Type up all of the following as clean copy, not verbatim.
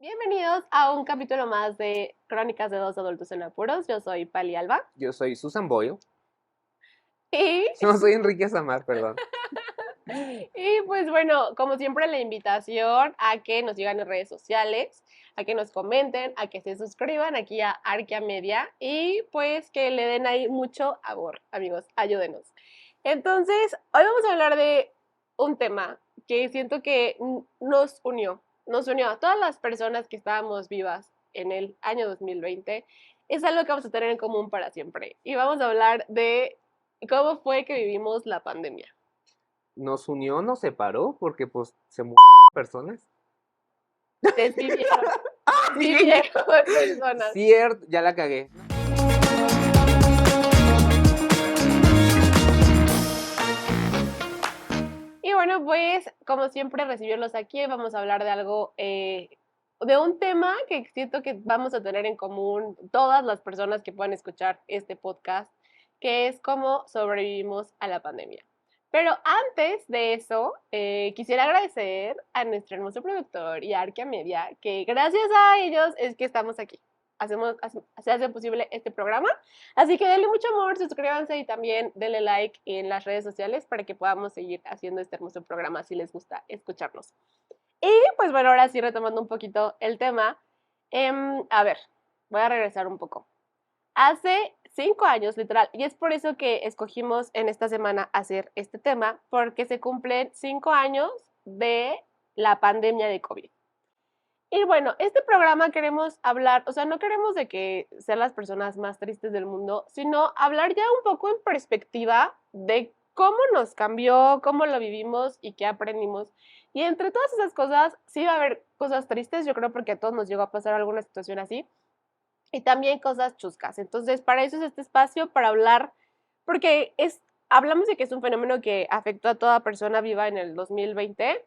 Bienvenidos a un capítulo más de Crónicas de dos adultos en apuros. Yo soy Pali Alba. Yo soy Susan Boyle. Y, No, soy Enrique Samar, perdón. y pues bueno, como siempre la invitación a que nos sigan en redes sociales, a que nos comenten, a que se suscriban aquí a Arquia Media y pues que le den ahí mucho amor, amigos, ayúdenos. Entonces, hoy vamos a hablar de un tema que siento que nos unió a todas las personas que estábamos vivas en el año 2020. Es algo que vamos a tener en común para siempre. Y vamos a hablar de cómo fue que vivimos la pandemia. Nos unió, nos separó, porque pues se murieron personas. Desvivieron, Sí, desvivieron personas. cierto, ya la cagué. Y bueno, pues como siempre recibirlos aquí, vamos a hablar de algo, de un tema que siento que vamos a tener en común todas las personas que puedan escuchar este podcast, que es cómo sobrevivimos a la pandemia. Pero antes de eso, quisiera agradecer a nuestro hermoso productor y a Arquia Media, que gracias a ellos es que estamos aquí. Se hace posible este programa. Así que denle mucho amor, suscríbanse y también denle like en las redes sociales para que podamos seguir haciendo este hermoso programa si les gusta escucharnos. Y pues bueno, ahora sí retomando un poquito el tema. A ver, voy a regresar un poco. Hace 5 años, literal, y es por eso que escogimos en esta semana hacer este tema, porque se cumplen 5 años de la pandemia de COVID. Y bueno, este programa queremos hablar, o sea, no queremos de que sean las personas más tristes del mundo, sino hablar ya un poco en perspectiva de cómo nos cambió, cómo lo vivimos y qué aprendimos. Y entre todas esas cosas, sí va a haber cosas tristes, yo creo porque a todos nos llegó a pasar alguna situación así, y también cosas chuscas. Entonces, para eso es este espacio, para hablar, porque hablamos de que es un fenómeno que afectó a toda persona viva en el 2020,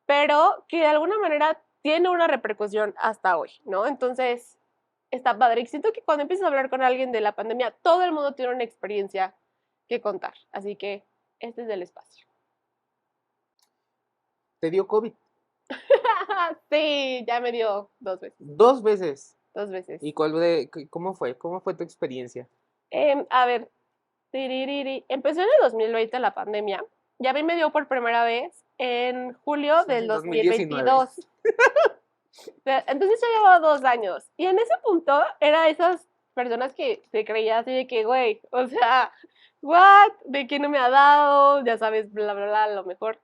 pero que de alguna manera tiene una repercusión hasta hoy, ¿no? Entonces, está padre. Y siento que cuando empiezas a hablar con alguien de la pandemia, todo el mundo tiene una experiencia que contar. Así que este es el espacio. Te dio COVID Sí, ya me dio 2 veces. 2 veces. 2 veces. ¿Y cómo fue? ¿Cómo fue tu experiencia? A ver, empezó en el 2020 la pandemia. Ya a mí me dio por primera vez en julio del 2019. 2022. Entonces ya llevaba 2 años. Y en ese punto era esas personas que se creía así de que, güey, o sea, what, de que no me ha dado, ya sabes, bla, bla, bla, lo mejor.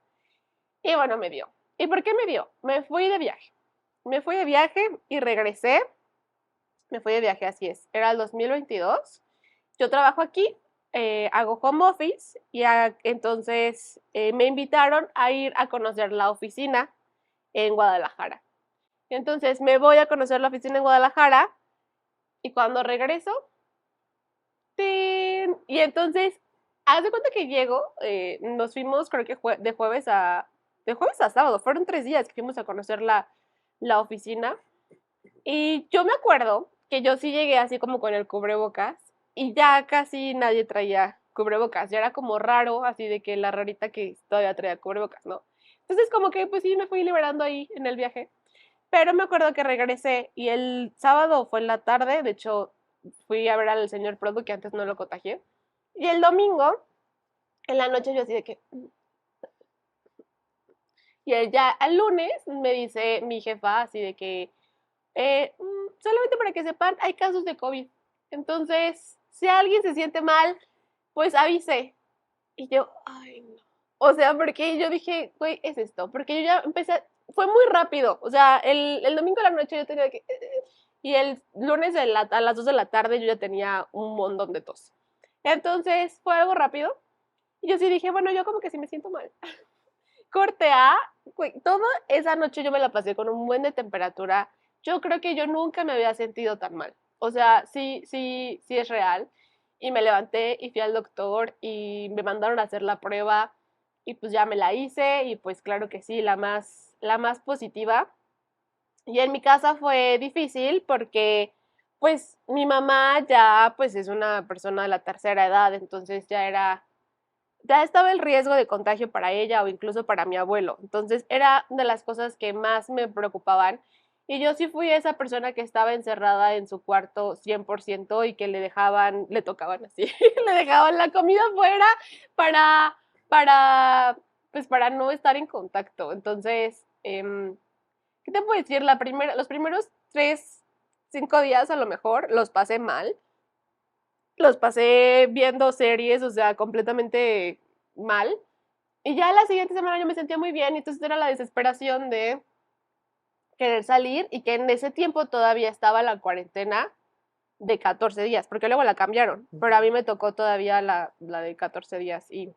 Y bueno, me dio. ¿Y por qué me dio? Me fui de viaje. Me fui de viaje y regresé. Me fui de viaje, así es. Era el 2022. Yo trabajo aquí, hago home office y entonces me invitaron a ir a conocer la oficina en Guadalajara. Entonces me voy a conocer la oficina en Guadalajara y cuando regreso, ¡tin! Y entonces, haz de cuenta que llego, nos fuimos creo que de jueves a sábado, fueron 3 días que fuimos a conocer la oficina y yo me acuerdo que yo sí llegué así como con el cubrebocas y ya casi nadie traía cubrebocas, ya era como raro, así de que la rarita que todavía traía cubrebocas, ¿no? Entonces como que pues sí me fui liberando ahí en el viaje. Pero me acuerdo que regresé y el sábado fue en la tarde, de hecho fui a ver al señor Produ que antes no lo contagié. Y el domingo, en la noche yo así de que... Y ya al lunes me dice mi jefa así de que, solamente para que sepan, hay casos de COVID. Entonces, si alguien se siente mal, pues avise. Y yo, ay, no. O sea, porque yo dije, güey, es esto. Porque yo ya empecé, fue muy rápido. O sea, el domingo de la noche yo tenía que... Y el lunes a las 2 de la tarde yo ya tenía un montón de tos. Entonces fue algo rápido. Y yo sí dije, bueno, yo como que sí me siento mal. Corte A, güey, toda esa noche yo me la pasé con un buen de temperatura. Yo creo que yo nunca me había sentido tan mal. O sea, sí, sí, sí es real. Y me levanté y fui al doctor y me mandaron a hacer la prueba y pues ya me la hice y pues claro que sí, la más positiva. Y en mi casa fue difícil porque pues mi mamá ya pues es una persona de la tercera edad, entonces ya estaba el riesgo de contagio para ella o incluso para mi abuelo. Entonces era de las cosas que más me preocupaban Y yo sí fui esa persona que estaba encerrada en su cuarto 100% y que le tocaban así, le dejaban la comida fuera para, para no estar en contacto. Entonces, ¿qué te puedo decir? Los primeros 3, 5 días a lo mejor los pasé mal, los pasé viendo series, o sea, completamente mal. Y ya la siguiente semana yo me sentía muy bien y entonces era la desesperación de querer salir y que en ese tiempo todavía estaba la cuarentena de 14 días, porque luego la cambiaron, pero a mí me tocó todavía la de 14 días y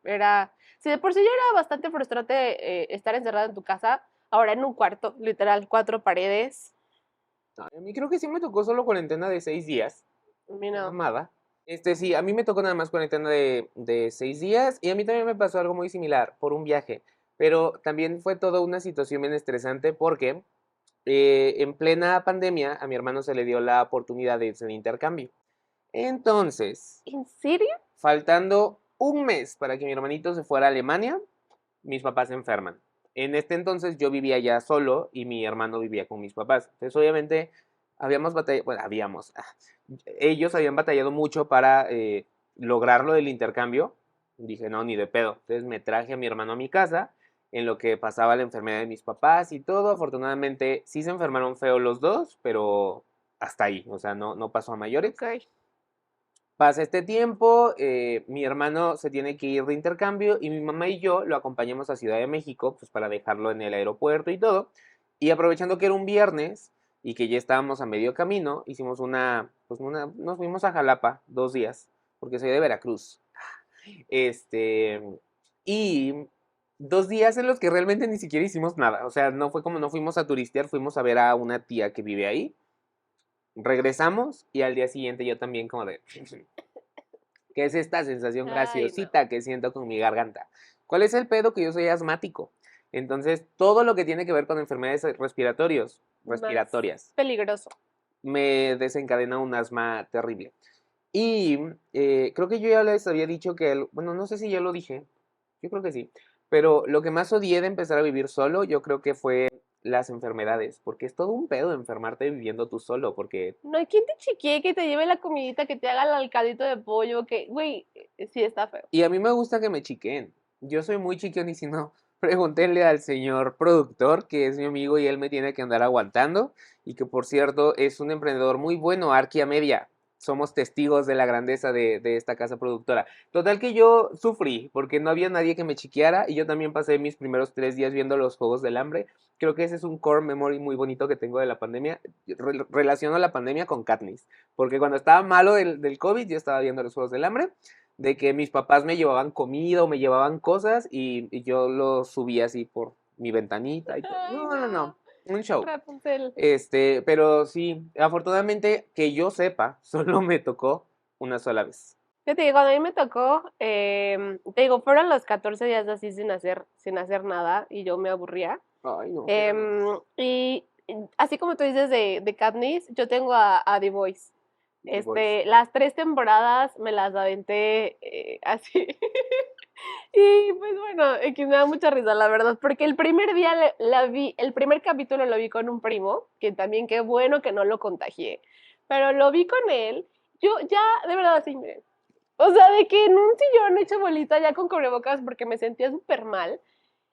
era, si de por sí ya era bastante frustrante estar encerrada en tu casa, ahora en un cuarto, literal, 4 paredes, Ay, a mí creo que sí me tocó solo cuarentena de 6 días. Qué mira, mamada. Sí, a mí me tocó nada más cuarentena de 6 días y a mí también me pasó algo muy similar por un viaje, pero también fue toda una situación bien estresante porque en plena pandemia a mi hermano se le dio la oportunidad de irse de intercambio. Entonces, ¿en serio? faltando un mes para que mi hermanito se fuera a Alemania, mis papás se enferman. En este entonces yo vivía ya solo y mi hermano vivía con mis papás. Entonces obviamente habíamos batallado, bueno, ellos habían batallado mucho para lograr lo del intercambio. Dije, no, ni de pedo. Entonces me traje a mi hermano a mi casa en lo que pasaba la enfermedad de mis papás y todo. Afortunadamente sí se enfermaron feo los dos, pero hasta ahí, o sea, no pasó a mayores. Ok. Pasa este tiempo, mi hermano se tiene que ir de intercambio y mi mamá y yo lo acompañamos a Ciudad de México, pues para dejarlo en el aeropuerto y todo. Y aprovechando que era un viernes y que ya estábamos a medio camino, hicimos nos fuimos a Jalapa 2 días, porque soy de Veracruz. Este, y 2 días en los que realmente ni siquiera hicimos nada. O sea, no fue como no fuimos a turistear, fuimos a ver a una tía que vive ahí. Regresamos y al día siguiente yo también como de, ¿qué es esta sensación Ay, no. graciosita que siento con mi garganta? ¿Cuál es el pedo? Que yo soy asmático. Entonces, todo lo que tiene que ver con enfermedades Más respiratorias, peligroso. me desencadena un asma terrible. Y creo que yo ya les había dicho que, bueno, no sé si ya lo dije, yo creo que sí, pero lo que más odié de empezar a vivir solo, yo creo que fue las enfermedades, porque es todo un pedo enfermarte viviendo tú solo, porque No hay quien te chiquee, que te lleve la comidita, que te haga el alcaldito de pollo, que, güey, sí está feo. y a mí me gusta que me chiquen. Yo soy muy chiquón y si no, pregúntenle al señor productor, que es mi amigo y él me tiene que andar aguantando. Y que por cierto es un emprendedor muy bueno, Arquia Media. Somos testigos de la grandeza de esta casa productora. Total que yo sufrí porque no había nadie que me chiqueara y yo también pasé mis primeros 3 días viendo los Juegos del Hambre. Creo que ese es un core memory muy bonito que tengo de la pandemia. Relaciono la pandemia con Katniss. Porque cuando estaba malo del COVID, yo estaba viendo los Juegos del Hambre de que mis papás me llevaban comida o me llevaban cosas y yo lo subía así por mi ventanita y todo. Ay, No, no, no. no, un show. Rapunzel. Pero sí, afortunadamente que yo sepa, solo me tocó una sola vez. Fíjate que cuando a mí me tocó, te digo, fueron los 14 días así sin hacer nada y yo me aburría. Ay, no, qué ganas. Y así como tú dices de Katniss, yo tengo a The Voice. The Voice. Las 3 temporadas me las aventé así. Y pues bueno, que me da mucha risa, la verdad, porque el primer día la vi, el primer capítulo lo vi con un primo, que también qué bueno que no lo contagié, pero lo vi con él, yo ya, de verdad, así, miren, o sea, de que en un sillón hecho bolita ya con cubrebocas porque me sentía súper mal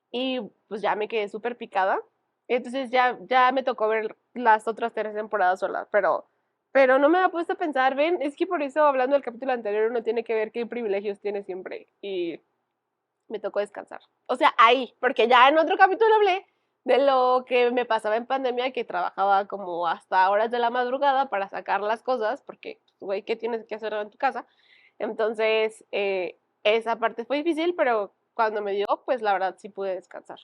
y pues ya me quedé súper picada, entonces ya me tocó ver las otras 3 temporadas solas, pero no me había puesto a pensar, ven, es que por eso hablando del capítulo anterior uno tiene que ver qué privilegios tiene siempre y me tocó descansar. O sea, ahí, porque ya en otro capítulo hablé de lo que me pasaba en pandemia, que trabajaba como hasta horas de la madrugada para sacar las cosas, porque, güey, ¿qué tienes que hacer en tu casa? Entonces, esa parte fue difícil, pero cuando me dio, pues la verdad sí pude descansar.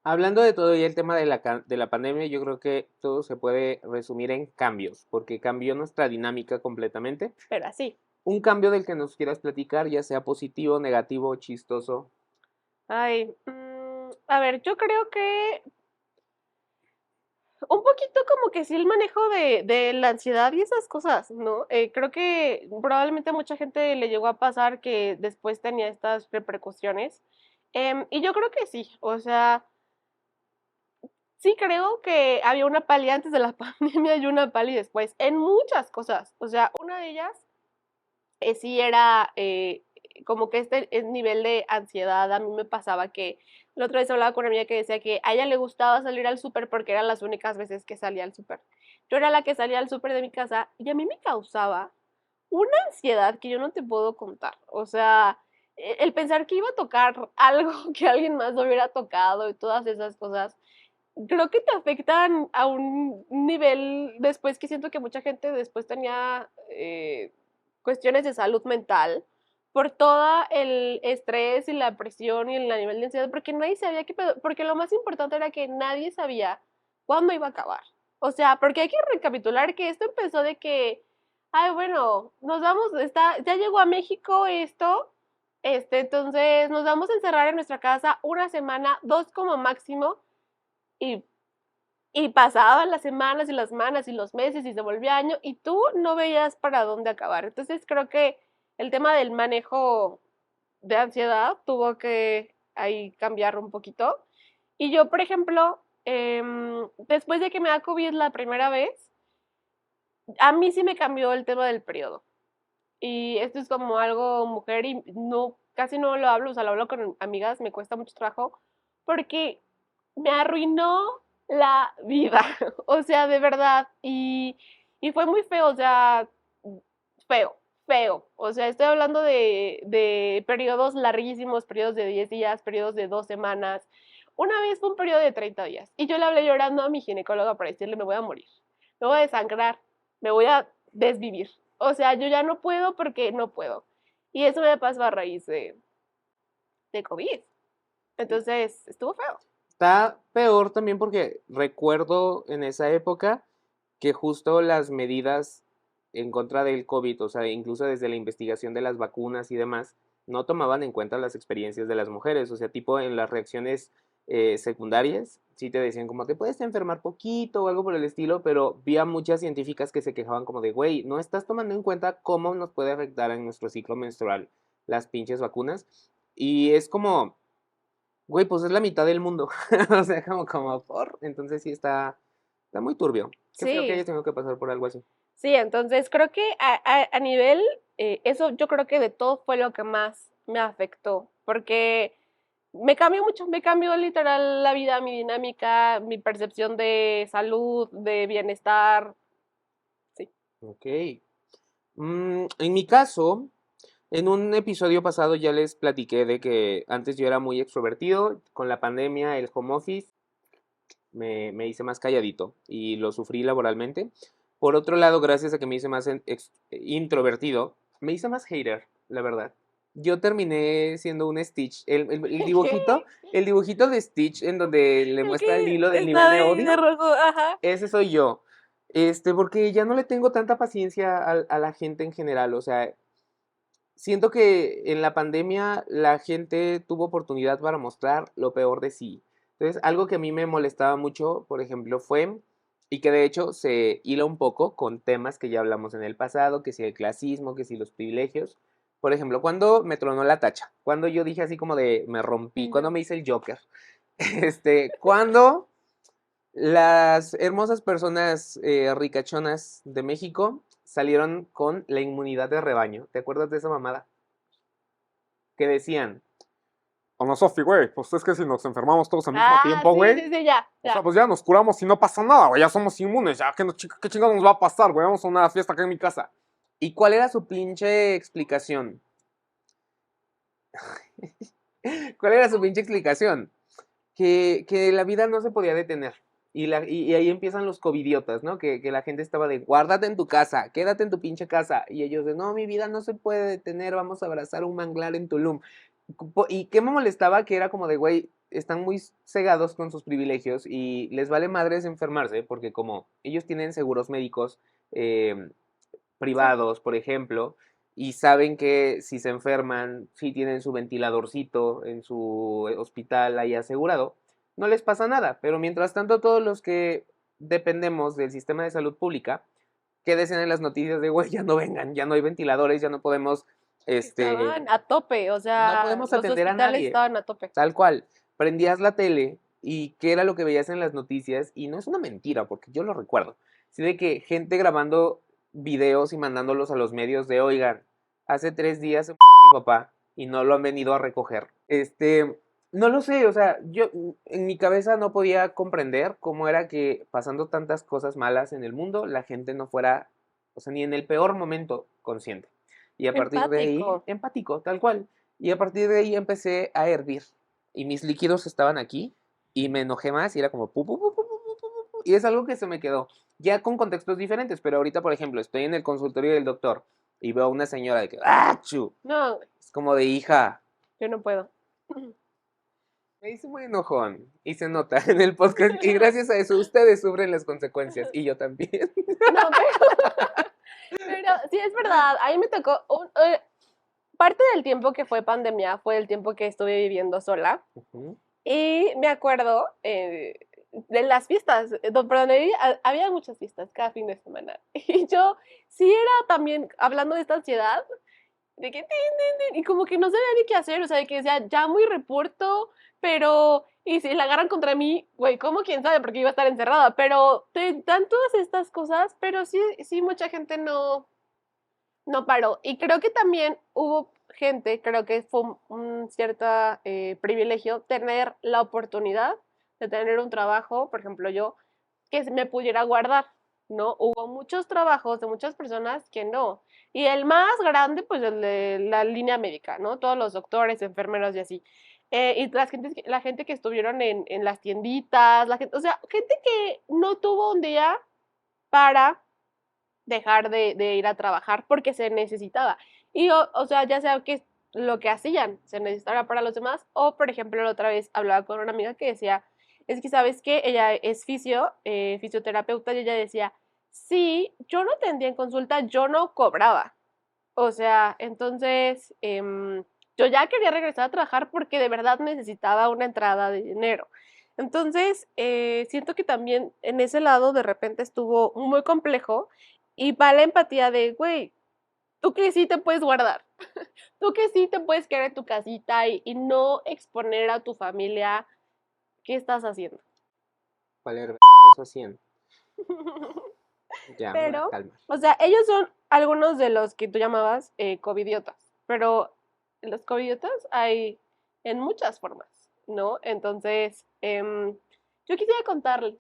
Hablando de todo y el tema de la pandemia, yo creo que todo se puede resumir en cambios, porque cambió nuestra dinámica completamente. Pero así. Un cambio del que nos quieras platicar, ya sea positivo, negativo, chistoso. Ay, a ver, yo creo que un poquito como que sí el manejo de la ansiedad y esas cosas, ¿no? Creo que probablemente a mucha gente le llegó a pasar que después tenía estas repercusiones. Y yo creo que sí, o sea, sí creo que había una pali antes de la pandemia y una pali después, en muchas cosas. O sea, una de ellas sí era como que nivel de ansiedad. A mí me pasaba que la otra vez hablaba con una amiga que decía que a ella le gustaba salir al súper porque eran las únicas veces que salía al súper. Yo era la que salía al súper de mi casa y a mí me causaba una ansiedad que yo no te puedo contar. O sea, el pensar que iba a tocar algo que alguien más no hubiera tocado y todas esas cosas, creo que te afectan a un nivel después que siento que mucha gente después tenía cuestiones de salud mental por todo el estrés y la presión y el nivel de ansiedad, porque nadie sabía qué pedo, porque lo más importante era que nadie sabía cuándo iba a acabar. O sea, porque hay que recapitular que esto empezó de que, ay, bueno, nos vamos, ya llegó a México esto, entonces nos vamos a encerrar en nuestra casa una semana, dos como máximo, y, y pasaban las semanas y los meses y se volvía año y tú no veías para dónde acabar. Entonces creo que el tema del manejo de ansiedad tuvo que ahí cambiar un poquito. Y yo, por ejemplo, después de que me da COVID la primera vez, a mí sí me cambió el tema del periodo. Y esto es como algo mujer y no, casi no lo hablo, o sea, lo hablo con amigas, me cuesta mucho trabajo, porque me arruinó la vida, o sea, de verdad, y fue muy feo, o sea, feo, feo, o sea, estoy hablando de periodos larguísimos, periodos de 10 días, periodos de 2 semanas, una vez fue un periodo de 30 días, y yo le hablé llorando a mi ginecóloga para decirle, me voy a morir, me voy a desangrar, me voy a desvivir, o sea, yo ya no puedo porque no puedo, y eso me pasó a raíz de COVID, entonces estuvo feo. Está peor también porque recuerdo en esa época que justo las medidas en contra del COVID, o sea, incluso desde la investigación de las vacunas y demás, no tomaban en cuenta las experiencias de las mujeres, o sea, tipo en las reacciones secundarias, sí te decían como te puedes enfermar poquito o algo por el estilo, pero vi a muchas científicas que se quejaban como de, güey, no estás tomando en cuenta cómo nos puede afectar en nuestro ciclo menstrual las pinches vacunas. Y es como, güey, pues es la mitad del mundo. O sea, como por. Entonces sí está muy turbio. Qué feo que hayas Sí, tenido que pasar por algo así. sí, entonces creo que a nivel, eso yo creo que de todo fue lo que más me afectó, porque me cambió mucho, me cambió literal la vida, mi dinámica, mi percepción de salud, de bienestar, sí. Ok. En mi caso, en un episodio pasado ya les platiqué de que antes yo era muy extrovertido. Con la pandemia, el home office, me hice más calladito y lo sufrí laboralmente. Por otro lado, gracias a que me hice más introvertido, me hice más hater, la verdad. Yo terminé siendo un Stitch. El dibujito de Stitch en donde le El muestra el que hilo del nivel está de de odio, rojo, ajá. ese soy yo. Porque ya no le tengo tanta paciencia a la gente en general. O sea, siento que en la pandemia la gente tuvo oportunidad para mostrar lo peor de sí. Entonces, algo que a mí me molestaba mucho, por ejemplo, fue, y que de hecho se hila un poco con temas que ya hablamos en el pasado, que si el clasismo, que si los privilegios. Por ejemplo, cuando me tronó la tacha, cuando yo dije así como de me rompí, cuando me hice el Joker, cuando las hermosas personas ricachonas de México salieron con la inmunidad de rebaño. ¿Te acuerdas de esa mamada? Que decían, O no, Sofi, güey, pues es que si nos enfermamos todos al mismo Ah, tiempo, sí, güey, sí, sí, ya, o sea, ya. pues ya nos curamos y no pasa nada, güey, ya somos inmunes, ya, ¿qué chingados nos va a pasar, güey? Vamos a una fiesta acá en mi casa. ¿y cuál era su pinche explicación? ¿Cuál era su pinche explicación? Que la vida no se podía detener. Y ahí empiezan los covidiotas, ¿no? Que la gente estaba de, guárdate en tu casa, quédate en tu pinche casa. Y ellos de, no, mi vida no se puede detener, vamos a abrazar un manglar en Tulum. Y qué me molestaba que era como de, güey, están muy cegados con sus privilegios y les vale madres enfermarse, porque como ellos tienen seguros médicos Sí. privados, por ejemplo, y saben que si se enferman, si tienen su ventiladorcito en su hospital ahí asegurado, no les pasa nada. Pero mientras tanto, todos los que dependemos del sistema de salud pública, que decían en las noticias de, güey, ya no vengan, ya no hay ventiladores, ya no podemos, Estaban a tope, o no sea, podemos los atender a hospitales nadie. estaban a tope. Tal cual. Prendías la tele y qué era lo que veías en las noticias, y no es una mentira, porque yo lo recuerdo, sí de que gente grabando videos y mandándolos a los medios de, oigan, hace 3 días se mi papá y no lo han venido a recoger. No lo sé, o sea, yo en mi cabeza no podía comprender cómo era que pasando tantas cosas malas en el mundo, la gente no fuera, o sea, ni en el peor momento consciente. Y a partir de ahí, Empático. empático, tal cual. Y a partir de ahí empecé a hervir. Y mis líquidos estaban aquí y me enojé más y era como pu, pu, pu, pu, pu, pu, pu, pu, y es algo que se me quedó. Ya con contextos diferentes, pero ahorita, por ejemplo, estoy en el consultorio del doctor y veo a una señora de que, ¡ah, chu! No, Es como de hija. yo no puedo. Me hice muy enojón y se nota en el podcast y gracias a eso ustedes sufren las consecuencias y yo también. No, pero sí es verdad. A mí me tocó parte del tiempo que fue pandemia fue el tiempo que estuve viviendo sola. Ujú. Y me acuerdo de las fiestas, por donde vivía, había muchas fiestas cada fin de semana. Y yo sí era también, hablando de esta ansiedad, de que y como que no sabía ni qué hacer, o sea, de que decía, ya muy reporto, pero, y si la agarran contra mí, güey, ¿cómo? ¿Quién sabe? Porque iba a estar encerrada, pero te dan todas estas cosas, pero sí, sí, mucha gente no paró. Y creo que también hubo gente, creo que fue un cierto privilegio tener la oportunidad de tener un trabajo, por ejemplo yo, que me pudiera guardar, ¿no? Hubo muchos trabajos de muchas personas que no. Y el más grande, pues el de la línea médica, ¿no? Todos los doctores, enfermeros y así. Y la gente que estuvieron en las tienditas, la gente, o sea, gente que no tuvo un día para dejar de ir a trabajar porque se necesitaba. Y, o sea, ya sea que lo que hacían se necesitaba para los demás, o por ejemplo, la otra vez hablaba con una amiga que decía, es que sabes que ella es fisioterapeuta, y ella decía, sí, yo no atendía en consulta, yo no cobraba. O sea, entonces yo ya quería regresar a trabajar porque de verdad necesitaba una entrada de dinero. Entonces, siento que también en ese lado de repente estuvo muy complejo y va la empatía de, güey, tú que sí te puedes guardar, tú que sí te puedes quedar en tu casita y no exponer a tu familia, ¿qué estás haciendo? Valer, eso 100. Ya me voy a Pero, calmar. o sea, ellos son algunos de los que tú llamabas covidiotas, pero los covidiotas hay en muchas formas, ¿no? Entonces, yo quisiera contarles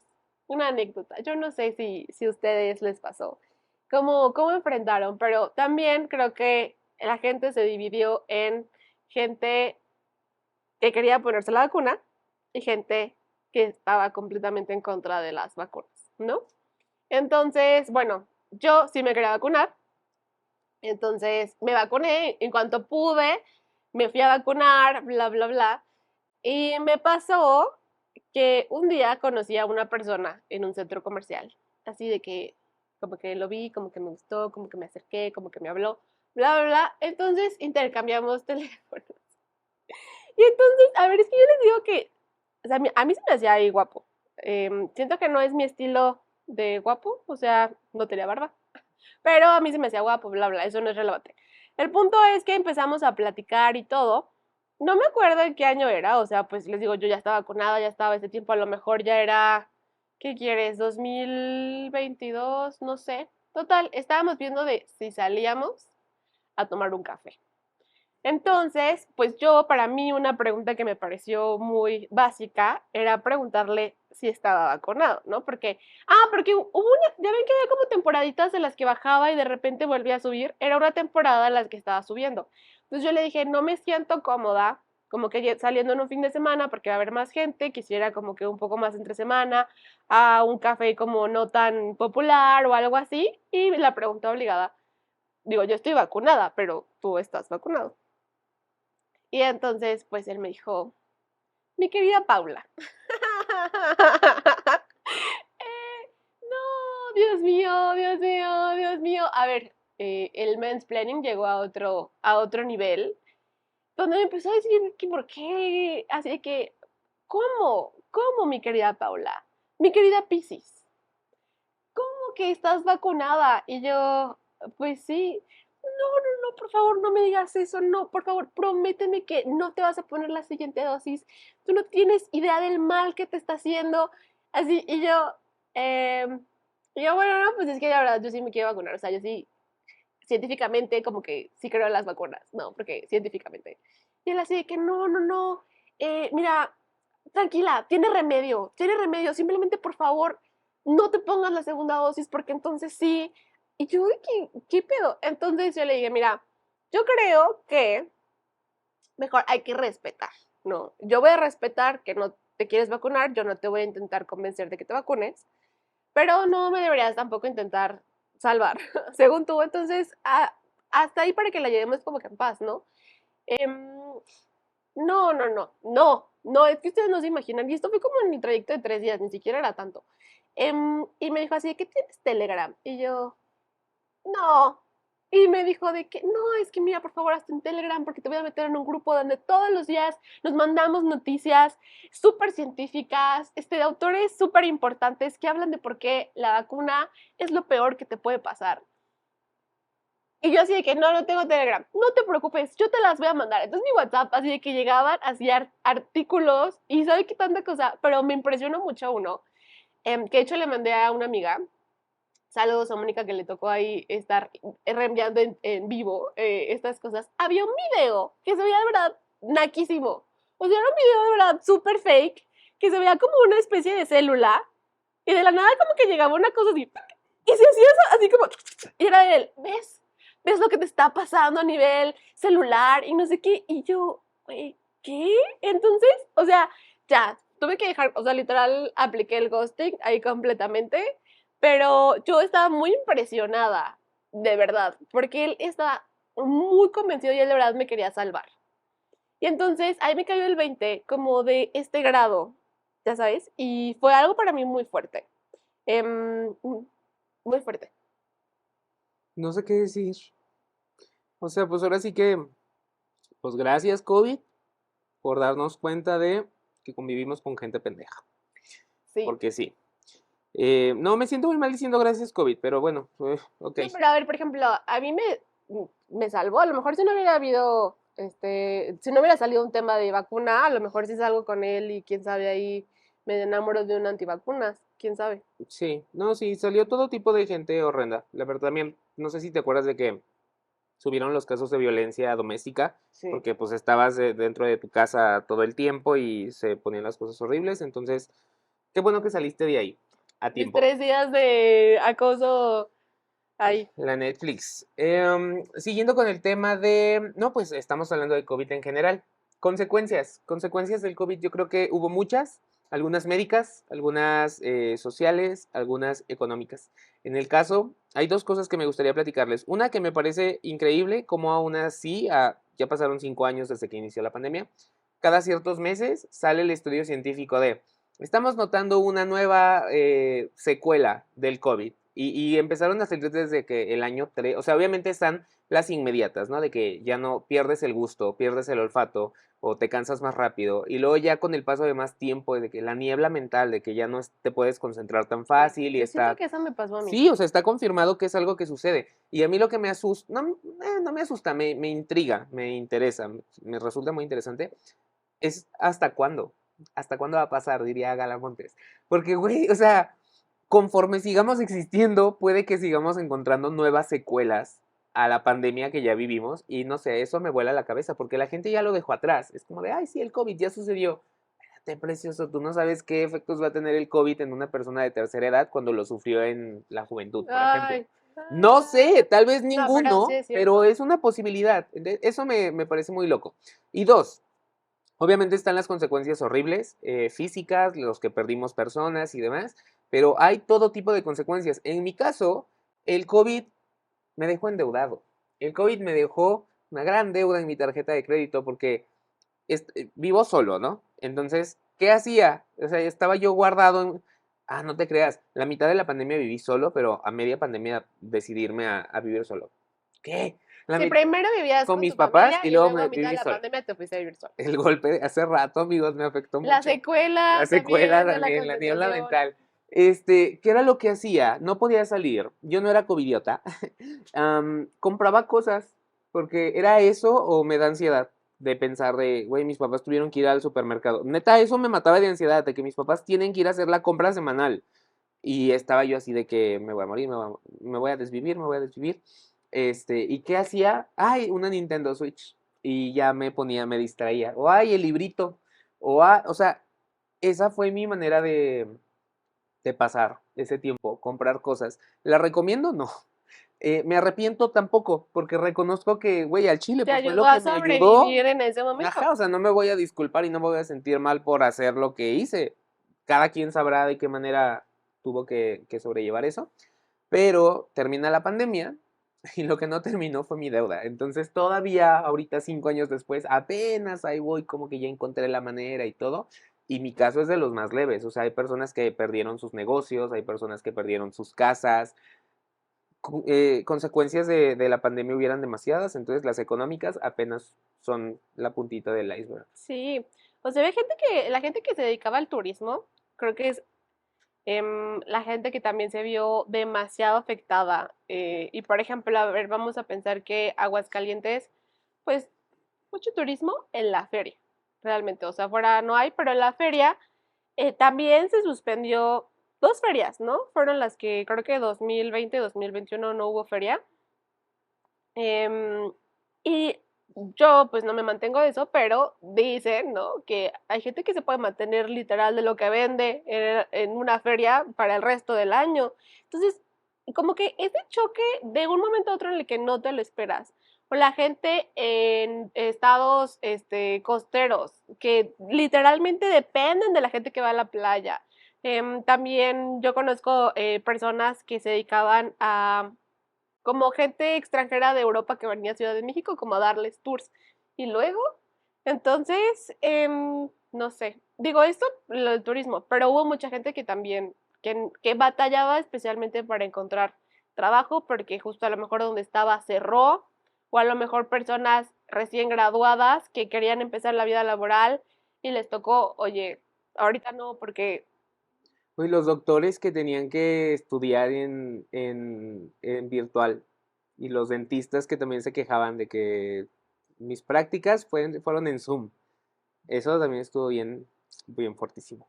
una anécdota. Yo no sé si a ustedes les pasó, cómo enfrentaron, pero también creo que la gente se dividió en gente que quería ponerse la vacuna y gente que estaba completamente en contra de las vacunas, ¿no? Entonces, bueno, yo sí me quería vacunar, entonces me vacuné, en cuanto pude, me fui a vacunar, bla, bla, bla, y me pasó que un día conocí a una persona en un centro comercial, así de que como que lo vi, como que me gustó, como que me acerqué, como que me habló, bla, bla, bla, entonces intercambiamos teléfonos. Y entonces, a ver, es que yo les digo que, o sea, a mí se me hacía ahí guapo. Siento que no es mi estilo de guapo, o sea, no tenía barba, pero a mí se me hacía guapo, bla, bla, eso no es relevante. El punto es que empezamos a platicar y todo. No me acuerdo en qué año era, o sea, pues les digo, yo ya estaba vacunada, ya estaba ese tiempo, a lo mejor ya era, ¿qué quieres? 2022, no sé. Total, estábamos viendo de si salíamos a tomar un café. Entonces, pues yo, para mí, una pregunta que me pareció muy básica era preguntarle si estaba vacunado, ¿no? Porque hubo ya ven que había como temporaditas en las que bajaba y de repente volvía a subir, era una temporada en la que estaba subiendo. Entonces yo le dije, no me siento cómoda, como que saliendo en un fin de semana porque va a haber más gente, quisiera como que un poco más entre semana, a un café como no tan popular o algo así, y la pregunta obligada, digo, yo estoy vacunada, pero tú estás vacunado. Y entonces, pues él me dijo, mi querida Paula. No, Dios mío, Dios mío, Dios mío. A ver, el mansplaining llegó a otro nivel, donde me empezó a decir que por qué, así de que, ¿cómo, mi querida Paula? Mi querida Piscis, ¿cómo que estás vacunada? Y yo, pues sí. no, por favor, no me digas eso, no, por favor, prométeme que no te vas a poner la siguiente dosis, tú no tienes idea del mal que te está haciendo, así, bueno, no, pues es que la verdad, yo sí me quiero vacunar, o sea, yo sí, científicamente, como que sí creo en las vacunas, no, porque científicamente. Y él así de que no, mira, tranquila, tiene remedio, simplemente por favor, no te pongas la segunda dosis porque entonces sí. Y yo, ¿qué pedo? Entonces yo le dije, mira, yo creo que mejor hay que respetar, ¿no? Yo voy a respetar que no te quieres vacunar, yo no te voy a intentar convencer de que te vacunes, pero no me deberías tampoco intentar salvar, según tú. Entonces, hasta ahí para que la llevemos como que en paz, ¿no? Em, no, es que ustedes no se imaginan, y esto fue como en mi trayecto de 3 días, ni siquiera era tanto. Y me dijo así, ¿qué tienes Telegram? Y yo, no. Y me dijo de que, no, es que mira, por favor, hazte un Telegram porque te voy a meter en un grupo donde todos los días nos mandamos noticias súper científicas, de autores súper importantes que hablan de por qué la vacuna es lo peor que te puede pasar. Y yo así de que no tengo Telegram. No te preocupes, yo te las voy a mandar. Entonces mi WhatsApp, así de que llegaban, hacía artículos y sabe qué tanta cosa, pero me impresionó mucho uno, que de hecho le mandé a una amiga. Saludos a Mónica que le tocó ahí estar reenviando en vivo estas cosas. Había un video que se veía de verdad naquísimo. O sea, era un video de verdad súper fake, que se veía como una especie de célula y de la nada como que llegaba una cosa así y se hacía eso, así como y era él, ¿ves lo que te está pasando a nivel celular y no sé qué? Y yo, güey, ¿qué? Entonces, o sea, ya, tuve que dejar, o sea, literal apliqué el ghosting ahí completamente, pero yo estaba muy impresionada, de verdad, porque él estaba muy convencido y él de verdad me quería salvar. Y entonces ahí me cayó el 20 como de este grado, ya sabes, y fue algo para mí muy fuerte. Muy fuerte. No sé qué decir. O sea, pues ahora sí que, pues gracias COVID por darnos cuenta de que convivimos con gente pendeja. Sí. Porque sí. No, me siento muy mal diciendo gracias COVID, pero bueno, ok. Sí, pero a ver, por ejemplo, a mí me salvó. A lo mejor si no hubiera habido, si no hubiera salido un tema de vacuna, a lo mejor sí salgo con él y quién sabe ahí me enamoro de un antivacunas, quién sabe. Sí, no, sí, salió todo tipo de gente horrenda. La verdad también, no sé si te acuerdas de que subieron los casos de violencia doméstica, Sí. porque pues estabas dentro de tu casa todo el tiempo y se ponían las cosas horribles, entonces, qué bueno que saliste de ahí, a Mis tiempo. 3 días de acoso ahí. La Netflix. Siguiendo con el tema de, no, pues estamos hablando de COVID en general. Consecuencias del COVID, yo creo que hubo muchas, algunas médicas, algunas sociales, algunas económicas. En el caso, hay dos cosas que me gustaría platicarles. Una que me parece increíble, como aún así, ya pasaron 5 años desde que inició la pandemia, cada ciertos meses sale el estudio científico de, estamos notando una nueva secuela del COVID. Y empezaron a salir desde que el año 3, o sea, obviamente están las inmediatas, ¿no? De que ya no pierdes el gusto, pierdes el olfato o te cansas más rápido. Y luego ya con el paso de más tiempo, de que la niebla mental, de que ya no te puedes concentrar tan fácil y Yo siento está... que eso me pasó a mí. Sí, o sea, está confirmado que es algo que sucede. Y a mí lo que me asusta, no me asusta, me intriga, me interesa, me resulta muy interesante, es hasta cuándo va a pasar, diría Galamontes. Porque, güey, o sea, conforme sigamos existiendo, puede que sigamos encontrando nuevas secuelas a la pandemia que ya vivimos y no sé, eso me vuela la cabeza porque la gente ya lo dejó atrás. Es como de, ay, sí, el COVID ya sucedió. Espérate, precioso, tú no sabes qué efectos va a tener el COVID en una persona de tercera edad cuando lo sufrió en la juventud, por ejemplo. Ay. No sé, tal vez No, pero sí ninguno, es pero cierto. es una posibilidad. Eso me parece muy loco. Y dos, obviamente están las consecuencias horribles, físicas, los que perdimos personas y demás, pero hay todo tipo de consecuencias. En mi caso, el COVID me dejó endeudado. El COVID me dejó una gran deuda en mi tarjeta de crédito porque vivo solo, ¿no? Entonces, ¿qué hacía? O sea, estaba yo guardado en... Ah, no te creas, la mitad de la pandemia viví solo, pero a media pandemia decidí irme a vivir solo. ¿Qué? La Sí, mit- primero vivías con con mis tu papás familia y y luego luego a me mitad de viví la solo. pandemia te fuiste a vivir solo. El golpe de hace rato, amigos, me afectó La mucho. La secuela secuela también de la también, la niebla concentración. mental. ¿Qué era lo que hacía? No podía salir, yo no era covidiota, compraba cosas, porque era eso o me da ansiedad de pensar de, güey, mis papás tuvieron que ir al supermercado. Neta, eso me mataba de ansiedad, de que mis papás tienen que ir a hacer la compra semanal. Y estaba yo así de que me voy a morir, me voy a desvivir, me voy a desvivir. ¿Y qué hacía? Ay, una Nintendo Switch. Y ya me ponía, me distraía. O ay, el librito. O sea, esa fue mi manera de pasar ese tiempo, comprar cosas. ¿La recomiendo? No. Me arrepiento tampoco, porque reconozco que, güey, al chile, Te pues fue ayudó lo a que me ayudó. sobrevivir en ese momento. Ajá, o sea, no me voy a disculpar y no me voy a sentir mal por hacer lo que hice. Cada quien sabrá de qué manera tuvo que sobrellevar eso. Pero termina la pandemia y lo que no terminó fue mi deuda. Entonces todavía ahorita 5 años después, apenas ahí voy como que ya encontré la manera y todo. Y mi caso es de los más leves. O sea, hay personas que perdieron sus negocios, hay personas que perdieron sus casas. Consecuencias de la pandemia hubieran demasiadas, entonces las económicas apenas son la puntita del iceberg. Sí, o sea, la gente que se dedicaba al turismo, creo que es la gente que también se vio demasiado afectada. Y por ejemplo, a ver, vamos a pensar que Aguascalientes, pues mucho turismo en la feria, realmente. O sea, afuera no hay, pero en la feria también se suspendió dos ferias, ¿no? Fueron las que creo que 2020, 2021 no hubo feria. Em, y yo pues no me mantengo de eso, pero dicen, ¿no? Que hay gente que se puede mantener literal de lo que vende en una feria para el resto del año. Entonces, como que ese choque de un momento a otro en el que no te lo esperas. O la gente en estados costeros que literalmente dependen de la gente que va a la playa. También yo conozco personas que se dedicaban a como gente extranjera de Europa que venía a Ciudad de México, como a darles tours. Y luego, entonces, no sé, digo esto, lo del turismo, pero hubo mucha gente que también, que batallaba especialmente para encontrar trabajo, porque justo a lo mejor donde estaba cerró, o a lo mejor personas recién graduadas que querían empezar la vida laboral y les tocó, oye, ahorita no, porque Y los doctores que tenían que estudiar en virtual y los dentistas que también se quejaban de que mis prácticas fueron en Zoom. Eso también estuvo bien, bien fortísimo.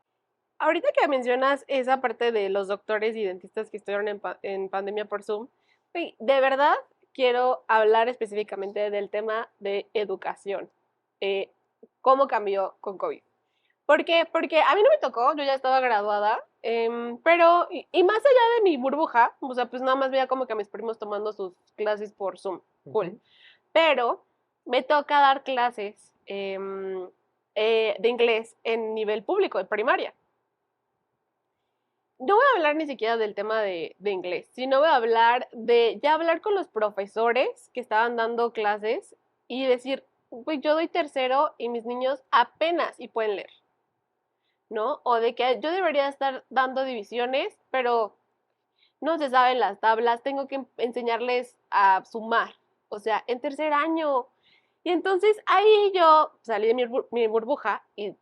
ahorita que mencionas esa parte de los doctores y dentistas que estuvieron en pandemia por Zoom, güey, de verdad quiero hablar específicamente del tema de educación. Eh, ¿Cómo cambió con COVID? ¿Por qué? Porque a mí no me tocó, yo ya estaba graduada, pero, y más allá de mi burbuja, o sea, pues nada más veía como que a mis primos tomando sus clases por Zoom, cool. Pero me toca dar clases de inglés en nivel público, de primaria. No voy a hablar ni siquiera del tema de inglés, sino voy a hablar de ya hablar con los profesores que estaban dando clases y decir, pues yo doy tercero y mis niños apenas y pueden leer, ¿no? O de que yo debería estar dando divisiones, pero no se saben las tablas, tengo que enseñarles a sumar, o sea, en tercer año. Y entonces ahí yo salí de mi burbuja y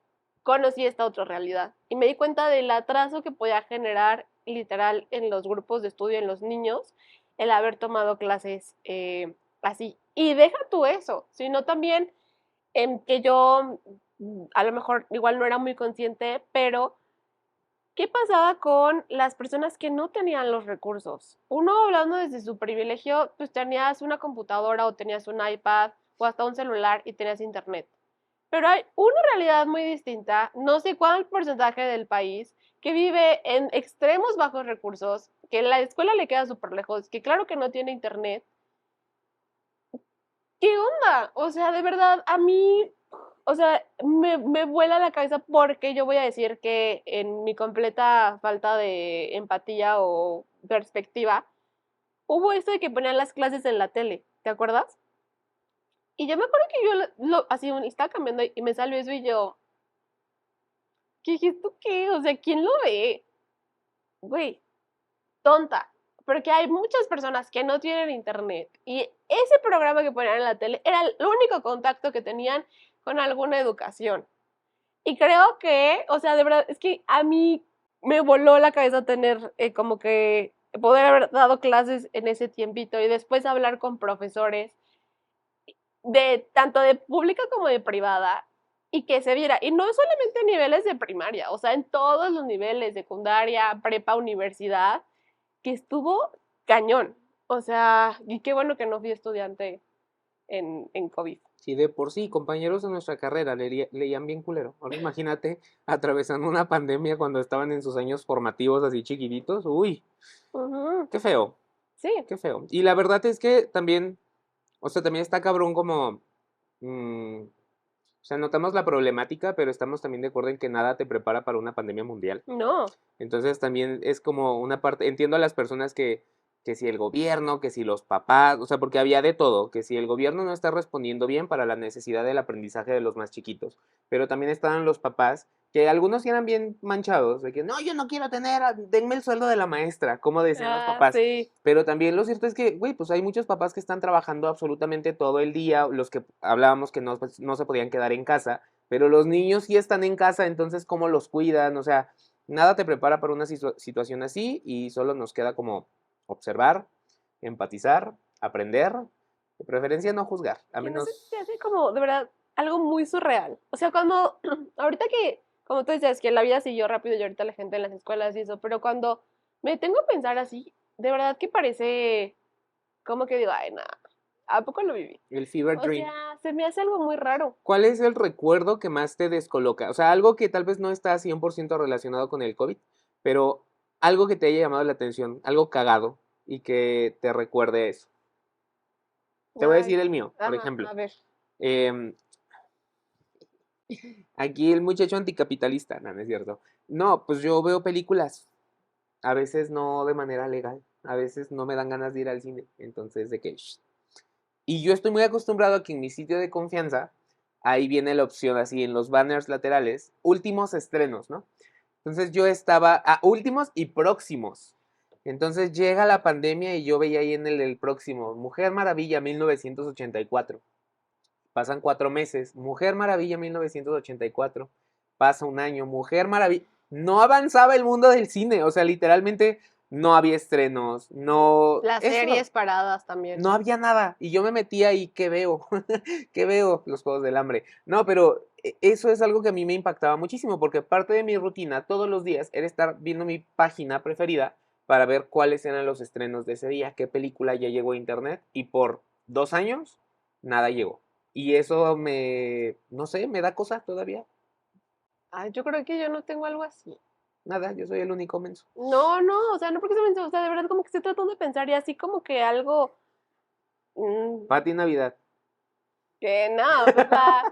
conocí esta otra realidad. Y me di cuenta del atraso que podía generar literal en los grupos de estudio, en los niños, el haber tomado clases así. Y deja tú eso, sino también en que yo a lo mejor igual no era muy consciente, pero ¿qué pasaba con las personas que no tenían los recursos? Uno hablando desde su privilegio, pues tenías una computadora o tenías un iPad o hasta un celular y tenías internet. Pero hay una realidad muy distinta, no sé cuál porcentaje del país, que vive en extremos bajos recursos, que la escuela le queda súper lejos, que claro que no tiene internet. ¿Qué onda? O sea, de verdad, a mí, o sea, me vuela la cabeza porque yo voy a decir que en mi completa falta de empatía o perspectiva, hubo esto de que ponían las clases en la tele, ¿te acuerdas? Y yo me acuerdo que yo así estaba cambiando y me salió eso y yo, ¿qué es esto qué? O sea, ¿quién lo ve? Güey, tonta. Porque hay muchas personas que no tienen internet y ese programa que ponían en la tele era el único contacto que tenían con alguna educación. Y creo que, o sea, de verdad, es que a mí me voló la cabeza tener como que poder haber dado clases en ese tiempito y después hablar con profesores de tanto de pública como de privada y que se viera, y no solamente a niveles de primaria, o sea, en todos los niveles, secundaria, prepa, universidad, que estuvo cañón. O sea, y qué bueno que no fui estudiante en COVID. Sí, de por sí, compañeros de nuestra carrera leían bien culero. Ahora imagínate atravesando una pandemia cuando estaban en sus años formativos así chiquititos. Uy, Ujú, qué feo, sí, qué feo. Y la verdad es que también, o sea, también está cabrón como, o sea, notamos la problemática, pero estamos también de acuerdo en que nada te prepara para una pandemia mundial. no, Entonces también es como una parte, entiendo a las personas que si el gobierno, que si los papás, o sea, porque había de todo, que si el gobierno no está respondiendo bien para la necesidad del aprendizaje de los más chiquitos, pero también estaban los papás, que algunos sí eran bien manchados, de que no, yo no quiero tener, denme el sueldo de la maestra, como decían los ah, papás. sí, Pero también lo cierto es que, güey, pues hay muchos papás que están trabajando absolutamente todo el día, los que hablábamos que no, pues, no se podían quedar en casa, pero los niños sí están en casa, entonces, ¿cómo los cuidan? O sea, nada te prepara para una situación así y solo nos queda como observar, empatizar, aprender, de preferencia no juzgar, a que no sé, se menos... hace como de verdad algo muy surreal. O sea, cuando, ahorita que, como tú decías, que la vida siguió rápido y ahorita la gente en las escuelas y eso, pero cuando me tengo a pensar así, de verdad que parece como que digo, ay, nada, ¿a poco lo viví? El fever O dream. sea, se me hace algo muy raro. ¿Cuál es el recuerdo que más te descoloca? O sea, algo que tal vez no está 100% relacionado con el COVID, pero algo que te haya llamado la atención, algo cagado y que te recuerde eso. Te voy a Ay, decir el mío, por ajá, ejemplo. a ver. Em, Aquí el muchacho anticapitalista, no, no es cierto. No, pues yo veo películas, a veces no de manera legal, a veces no me dan ganas de ir al cine, entonces de que... Y yo estoy muy acostumbrado a que en mi sitio de confianza, ahí viene la opción así en los banners laterales, últimos estrenos, ¿no? Entonces yo estaba a últimos y próximos. Entonces llega la pandemia y yo veía ahí en el próximo, Mujer Maravilla 1984. Pasan 4 meses, Mujer Maravilla 1984. Pasa un año, Mujer Maravilla. No avanzaba el mundo del cine, o sea, literalmente no había estrenos, no... Las Eso, series paradas también. no había nada. Y yo me metía y ¿qué veo? ¿Qué veo? Los Juegos del Hambre. No, pero eso es algo que a mí me impactaba muchísimo, porque parte de mi rutina todos los días era estar viendo mi página preferida para ver cuáles eran los estrenos de ese día, qué película ya llegó a internet, y por 2 años nada llegó. Y eso me, no sé, me da cosa todavía. Ay, yo creo que yo no tengo algo así. Nada, yo soy el único menso. No, no, o sea, no porque se me, o sea, de verdad como que estoy tratando de pensar y así como que algo, mm, Pati Navidad. que no, o sea,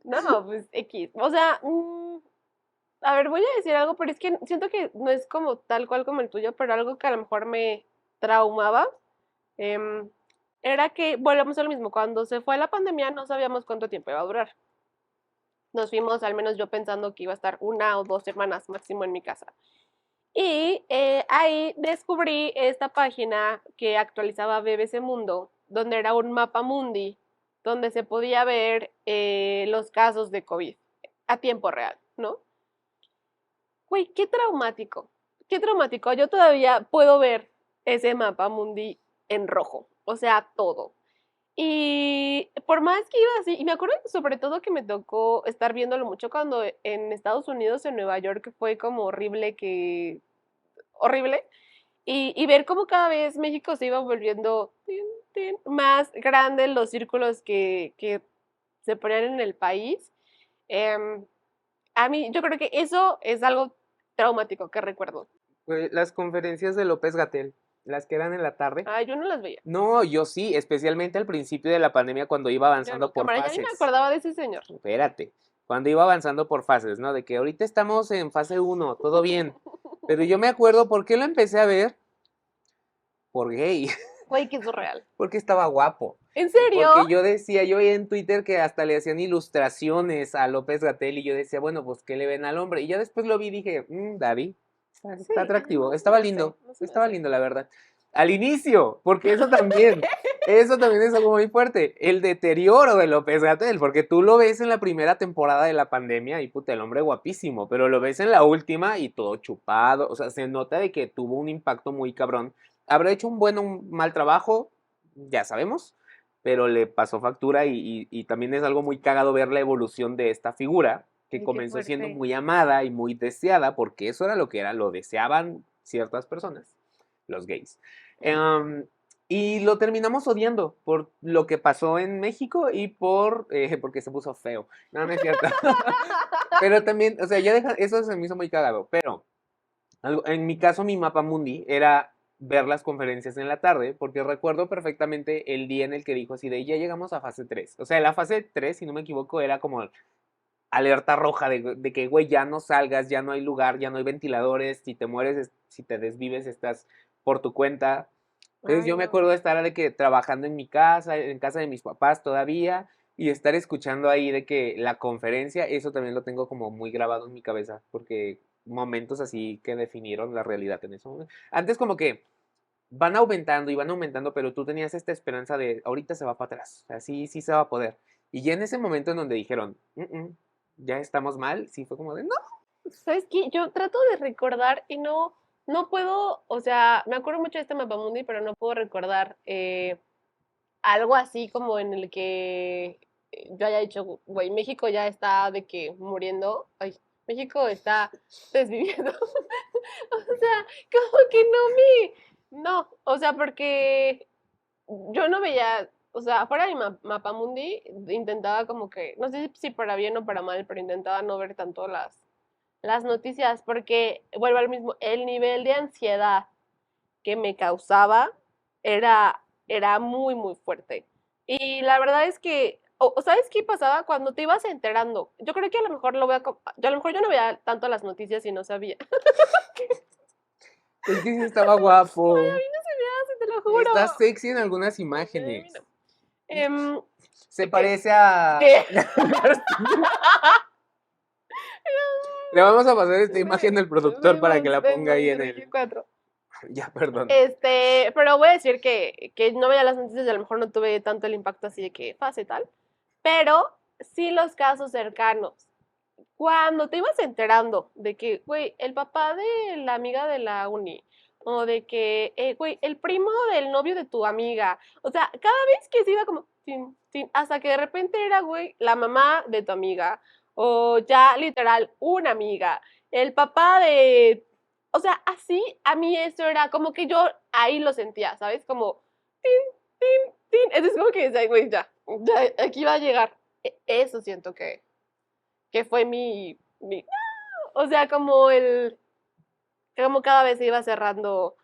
no, pues X. O sea, a ver, voy a decir algo, pero es que siento que no es como tal cual como el tuyo, pero algo que a lo mejor me traumaba, em, era que, volvemos a lo mismo, cuando se fue la pandemia no sabíamos cuánto tiempo iba a durar. Nos fuimos, al menos yo pensando que iba a estar 1 o 2 semanas máximo en mi casa. Y ahí descubrí esta página que actualizaba BBC Mundo, donde era un mapa mundi, donde se podía ver los casos de COVID a tiempo real, ¿no? Güey, qué traumático, qué traumático. Yo todavía puedo ver ese mapa mundi en rojo, o sea, todo. Y por más que iba así, y me acuerdo sobre todo que me tocó estar viéndolo mucho cuando en Estados Unidos, en Nueva York, fue como horrible que horrible. Y ver cómo cada vez México se iba volviendo más grandes los círculos que se ponían en el país. Em, a mí, yo creo que eso es algo traumático que recuerdo. Las conferencias de López Gatel, las que eran en la tarde. Ay, yo no las veía. No, yo sí, especialmente al principio de la pandemia cuando iba Yo avanzando no, por cámara, ya ni me fases. acordaba de ese señor. Espérate, cuando iba avanzando por fases, ¿no? De que ahorita estamos en fase 1, todo bien. Pero yo me acuerdo por qué lo empecé a ver, por gay, Güey, que es surreal. porque estaba guapo. ¿En Y serio? porque yo decía, yo veía en Twitter que hasta le hacían ilustraciones a López Gatell y yo decía, bueno, pues ¿qué le ven al hombre? Y ya después lo vi y dije, Daddy, está Sí, ay, atractivo, no se me hace, no se me estaba hace. lindo la verdad. Al inicio, porque eso también, Eso también es algo muy fuerte. El deterioro de López-Gatell, porque tú lo ves en la primera temporada de la pandemia y puta, el hombre guapísimo, pero lo ves en la última y todo chupado. O sea, se nota de que tuvo un impacto muy cabrón. Habrá hecho un buen o un mal trabajo, ya sabemos, pero le pasó factura y también es algo muy cagado ver la evolución de esta figura que Ay, qué comenzó siendo fuerte. muy amada y muy deseada, porque eso era lo que era, lo deseaban ciertas personas, los gays. Em, y lo terminamos odiando por lo que pasó en México y porque se puso feo. No, no es cierto. Pero también, o sea, ya deja, eso se me hizo muy cagado. Pero en mi caso, mi mapa mundi era ver las conferencias en la tarde, porque recuerdo perfectamente el día en el que dijo así de ya llegamos a fase 3. O sea, la fase 3 si no me equivoco, era como alerta roja de que, güey, ya no salgas, ya no hay lugar, ya no hay ventiladores, si te mueres, si te desvives, estás por tu cuenta. Entonces Ay, yo me no. acuerdo de estar de que trabajando en casa de mis papás todavía, y estar escuchando ahí de que la conferencia, eso también lo tengo como muy grabado en mi cabeza, porque momentos así que definieron la realidad en eso. Antes como que van aumentando, pero tú tenías esta esperanza de ahorita se va para atrás, así sí se va a poder. Y ya en ese momento en donde dijeron, ya estamos mal, sí fue como de, no. ¿Sabes qué? Yo trato de recordar y no puedo, o sea, me acuerdo mucho de este Mapamundi, pero no puedo recordar algo así como en el que yo haya dicho, güey, México ya está de que muriendo, ay, México está desviviendo. O sea, como que no, o sea, porque yo no veía, o sea, fuera de mi Mapamundi, intentaba como que, no sé si para bien o para mal, pero intentaba no ver tanto las noticias, porque vuelvo al mismo, el nivel de ansiedad que me causaba era, era muy fuerte. Y la verdad es que, o ¿sabes qué pasaba? Cuando te ibas enterando, yo creo que a lo mejor yo a lo mejor yo no veía tanto las noticias y no sabía. Es que sí estaba guapo. No se me hace, te lo Está juro. sexy en algunas A mí imágenes. no. Em, Se ¿Qué? parece a... ¿Qué? Le vamos a pasar esta imagen al productor para que Vemos, la ponga ahí vemos, en Región el... 4. Ya, perdón. Pero voy a decir que no veía las noticias y a lo mejor no tuve tanto el impacto así de que fase tal, pero sí los casos cercanos. Cuando te ibas enterando de que, güey, el papá de la amiga de la uni, o de que, güey, el primo del novio de tu amiga, o sea, cada vez que se iba como, tin, tin, hasta que de repente era, güey, la mamá de tu amiga, o ya literal, una amiga, el papá de, o sea, así, a mí eso era como que yo ahí lo sentía, ¿sabes? Como, tin, tin, tin, entonces como que decía, güey, ya, aquí va a llegar. Eso siento que fue o sea, como cada vez se iba cerrando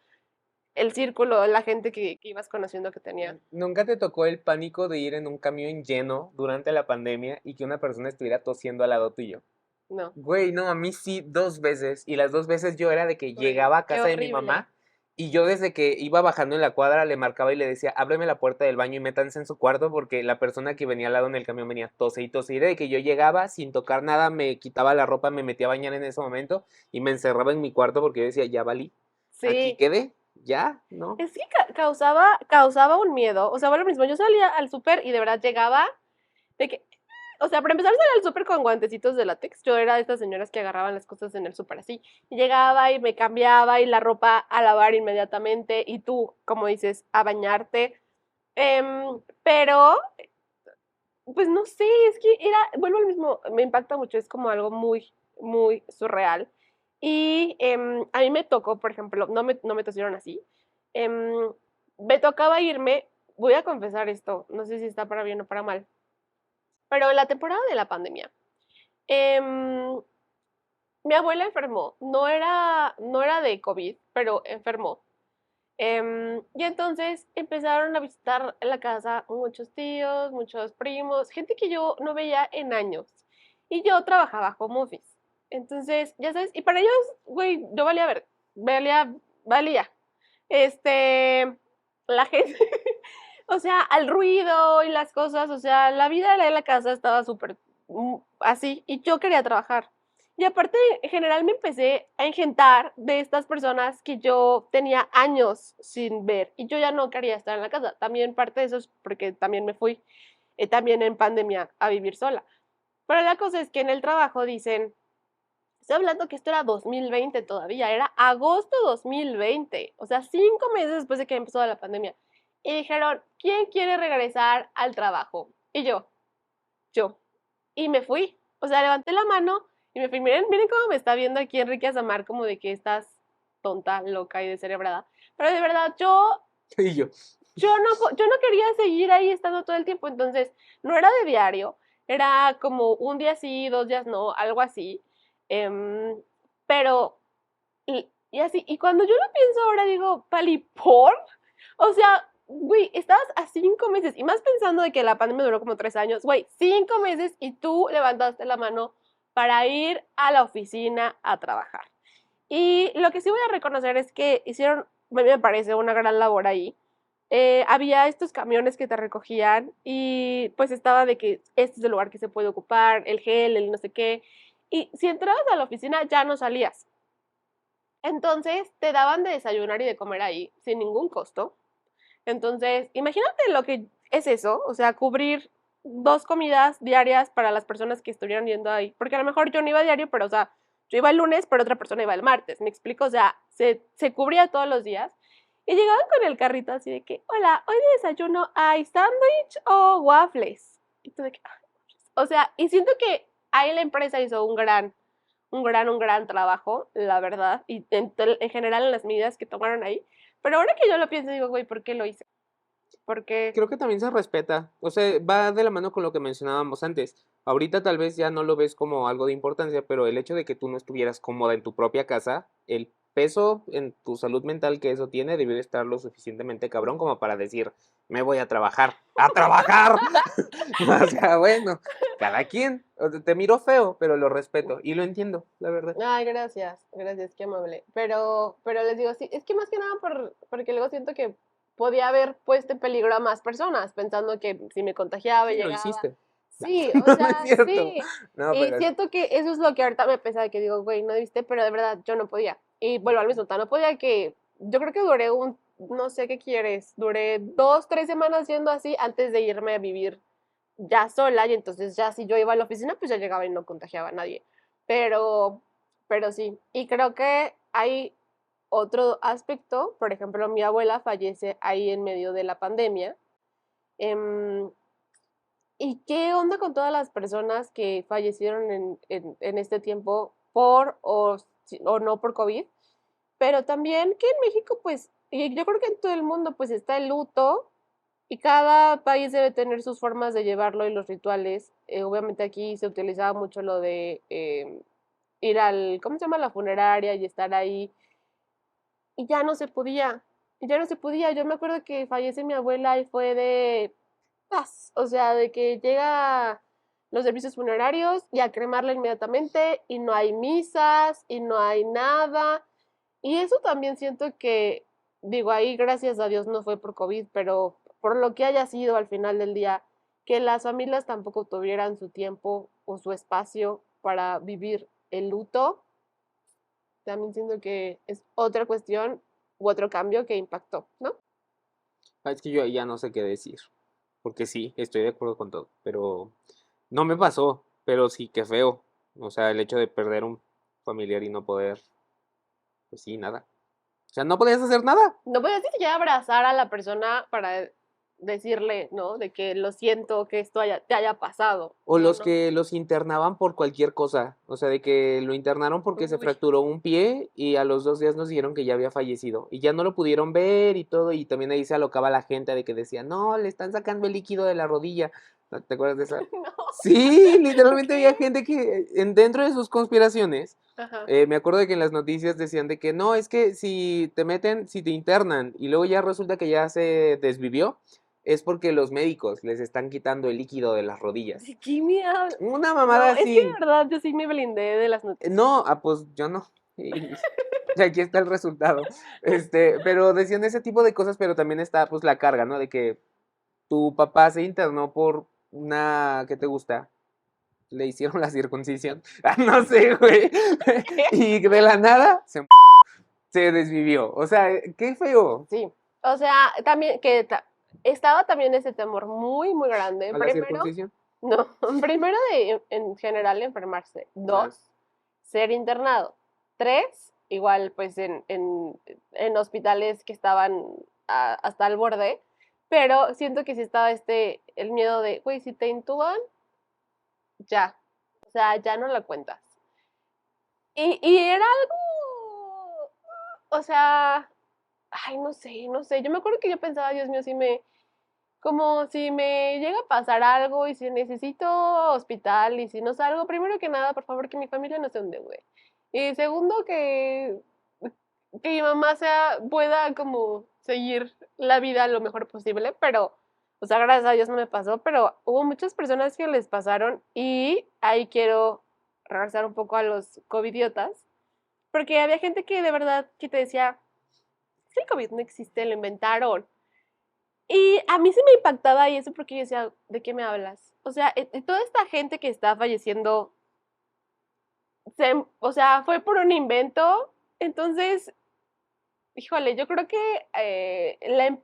el círculo, la gente que ibas conociendo que tenía. ¿Nunca te tocó el pánico de ir en un camión lleno durante la pandemia y que una persona estuviera tosiendo al lado tuyo? No, Güey, no, a mí sí, 2 veces. Y las 2 veces yo era de que güey, llegaba a qué casa de mi horrible. mamá y yo desde que iba bajando en la cuadra le marcaba y le decía, ábreme la puerta del baño y métanse en su cuarto porque la persona que venía al lado en el camión venía tose y tose. Y era de que yo llegaba sin tocar nada, me quitaba la ropa, me metía a bañar en ese momento y me encerraba en mi cuarto porque yo decía, ya valí, aquí Sí, quedé, ya, ¿no? es que causaba un miedo. O sea, bueno, mismo, yo salía al súper y de verdad llegaba de que, o sea, para empezar salía al súper con guantecitos de látex. Yo era de estas señoras que agarraban las cosas en el súper así. Y llegaba y me cambiaba y la ropa a lavar inmediatamente y tú, como dices, a bañarte. Pero pues no sé, es que vuelvo al mismo, me impacta mucho, es como algo muy surreal. Y a mí me tocó, por ejemplo, no me tosieron así. em, Me tocaba irme, voy a confesar esto, no sé si está para bien o para mal, pero en la temporada de la pandemia, em, mi abuela enfermó, no era de COVID, pero enfermó. Y entonces empezaron a visitar la casa muchos tíos, muchos primos, gente que yo no veía en años. Y yo trabajaba home office. Entonces, ya sabes, y para ellos, güey, yo valía. Este, la gente, o sea, al ruido y las cosas, o sea, la vida de la casa estaba súper así, y yo quería trabajar. Y aparte, en general me empecé a engentar de estas personas que yo tenía años sin ver y yo ya no quería estar en la casa. También parte de eso es porque también me fui también en pandemia a vivir sola. Pero la cosa es que en el trabajo dicen, estoy hablando que esto era 2020 todavía, era agosto 2020, o sea, 5 meses después de que empezó la pandemia. Y dijeron, ¿quién quiere regresar al trabajo? Y yo. Y me fui. O sea, levanté la mano y me fui. Miren cómo me está viendo aquí Enrique Azamar, como de que estás tonta, loca y descerebrada. Pero de verdad, Y yo, yo no quería seguir ahí estando todo el tiempo. Entonces, no era de diario, era como un día sí, 2 días no, algo así. Em, pero, y así, y cuando yo lo pienso ahora, digo, Pali, ¿por? O sea, güey, estabas a 5 meses, y más pensando de que la pandemia duró como 3 años, güey, 5 meses y tú levantaste la mano para ir a la oficina a trabajar. Y lo que sí voy a reconocer es que hicieron, a mí me parece, una gran labor ahí. Había estos camiones que te recogían y pues estaba de que este es el lugar que se puede ocupar, el gel, el no sé qué. Y si entrabas a la oficina ya no salías. Entonces te daban de desayunar y de comer ahí sin ningún costo. Entonces, imagínate lo que es eso, o sea, cubrir 2 comidas diarias para las personas que estuvieran yendo ahí. Porque a lo mejor yo no iba diario, pero o sea, yo iba el lunes, pero otra persona iba el martes. ¿Me explico? O sea, se cubría todos los días. Y llegaban con el carrito así de que, hola, hoy de desayuno hay sándwich o waffles. Y tú de que, o sea, y siento que ahí la empresa hizo un gran trabajo, la verdad, y en general en las medidas que tomaron ahí. Pero ahora que yo lo pienso, digo, güey, ¿por qué lo hice? Porque, creo que también se respeta. O sea, va de la mano con lo que mencionábamos antes. Ahorita tal vez ya no lo ves como algo de importancia, pero el hecho de que tú no estuvieras cómoda en tu propia casa, el peso en tu salud mental que eso tiene debió de estar lo suficientemente cabrón como para decir, me voy a trabajar. ¡A trabajar! O sea, bueno, cada quien. O sea, te miro feo, pero lo respeto y lo entiendo, la verdad. ay, gracias, qué amable. Pero les digo, sí, es que más que nada porque luego siento que podía haber puesto en peligro a más personas, pensando que si me contagiaba y Sí, lo llegaba. hiciste. Sí, o No, no es sea, cierto. sí. No, Y pero siento que eso es lo que ahorita me pesa, que digo, güey, no diste, pero de verdad yo no podía. Y vuelvo al mismo, no podía que, yo creo que duré no sé qué quieres, duré 2, 3 semanas siendo así antes de irme a vivir ya sola y entonces ya si yo iba a la oficina, pues ya llegaba y no contagiaba a nadie. Pero, pero sí, y creo que hay otro aspecto, por ejemplo, mi abuela fallece ahí en medio de la pandemia. em, ¿Y qué onda con todas las personas que fallecieron en este tiempo por o no por COVID? Pero también que en México, pues, y yo creo que en todo el mundo, pues está el luto y cada país debe tener sus formas de llevarlo y los rituales. Obviamente aquí se utilizaba mucho lo de ir ¿cómo se llama? La funeraria y estar ahí. Y ya no se podía. Y ya no se podía. Yo me acuerdo que fallece mi abuela y fue de paz. O sea, de que llega los servicios funerarios y a cremarla inmediatamente y no hay misas y no hay nada. Y eso también siento que, digo, ahí gracias a Dios no fue por COVID, pero por lo que haya sido al final del día, que las familias tampoco tuvieran su tiempo o su espacio para vivir el luto, también siento que es otra cuestión u otro cambio que impactó, ¿no? es que yo ahí ya no sé qué decir. Porque sí, estoy de acuerdo con todo. Pero no me pasó. Pero sí, qué feo. O sea, el hecho de perder un familiar y no poder. Pues sí, nada. O sea, no podías hacer nada. No puedes ni siquiera abrazar a la persona para decirle, ¿no? De que lo siento que esto te haya pasado. O No, los no. que los internaban por cualquier cosa. O sea, de que lo internaron porque se Uy, fracturó un pie y a los 2 días nos dijeron que ya había fallecido. Y ya no lo pudieron ver y todo. Y también ahí se alocaba la gente de que decía, no, le están sacando el líquido de la rodilla. ¿No ¿Te acuerdas de esa? no. Sí, literalmente había ¿Qué? gente que dentro de sus conspiraciones, Ajá. me acuerdo de que en las noticias decían de que no, es que si te meten, si te internan y luego ya resulta que ya se desvivió, es porque los médicos les están quitando el líquido de las rodillas. ¿De qué me hablas? Una mamada No, es que de así. verdad yo sí me blindé de las noticias. No, pues yo no. Y aquí está el resultado. Pero decían ese tipo de cosas, pero también está pues la carga, ¿no? De que tu papá se internó por una, ¿qué te gusta? le hicieron la circuncisión. No sé, güey. Y de la nada se desvivió. O sea, qué feo. Sí. O sea, también que estaba también ese temor muy, muy grande. ¿A la Primero, circuncisión? no, primero de en general enfermarse. Dos, ser internado. Tres, igual pues en hospitales que estaban hasta el borde. Pero siento que sí estaba el miedo de, güey, si te intuban, ya. O sea, ya no la cuentas. Y era algo, o sea, ay, no sé, no sé. Yo me acuerdo que yo pensaba, Dios mío, como si me llega a pasar algo y si necesito hospital y si no salgo, primero que nada, por favor, que mi familia no se endeude. Y segundo, que mi mamá pueda como seguir la vida lo mejor posible, pero, o sea, gracias a Dios no me pasó, pero hubo muchas personas que les pasaron y ahí quiero regresar un poco a los covidiotas, porque había gente que de verdad que te decía, el COVID no existe, lo inventaron. Y a mí sí me impactaba y eso porque yo decía, ¿de qué me hablas? O sea, toda esta gente que está falleciendo, o sea, fue por un invento. Entonces, híjole, yo creo que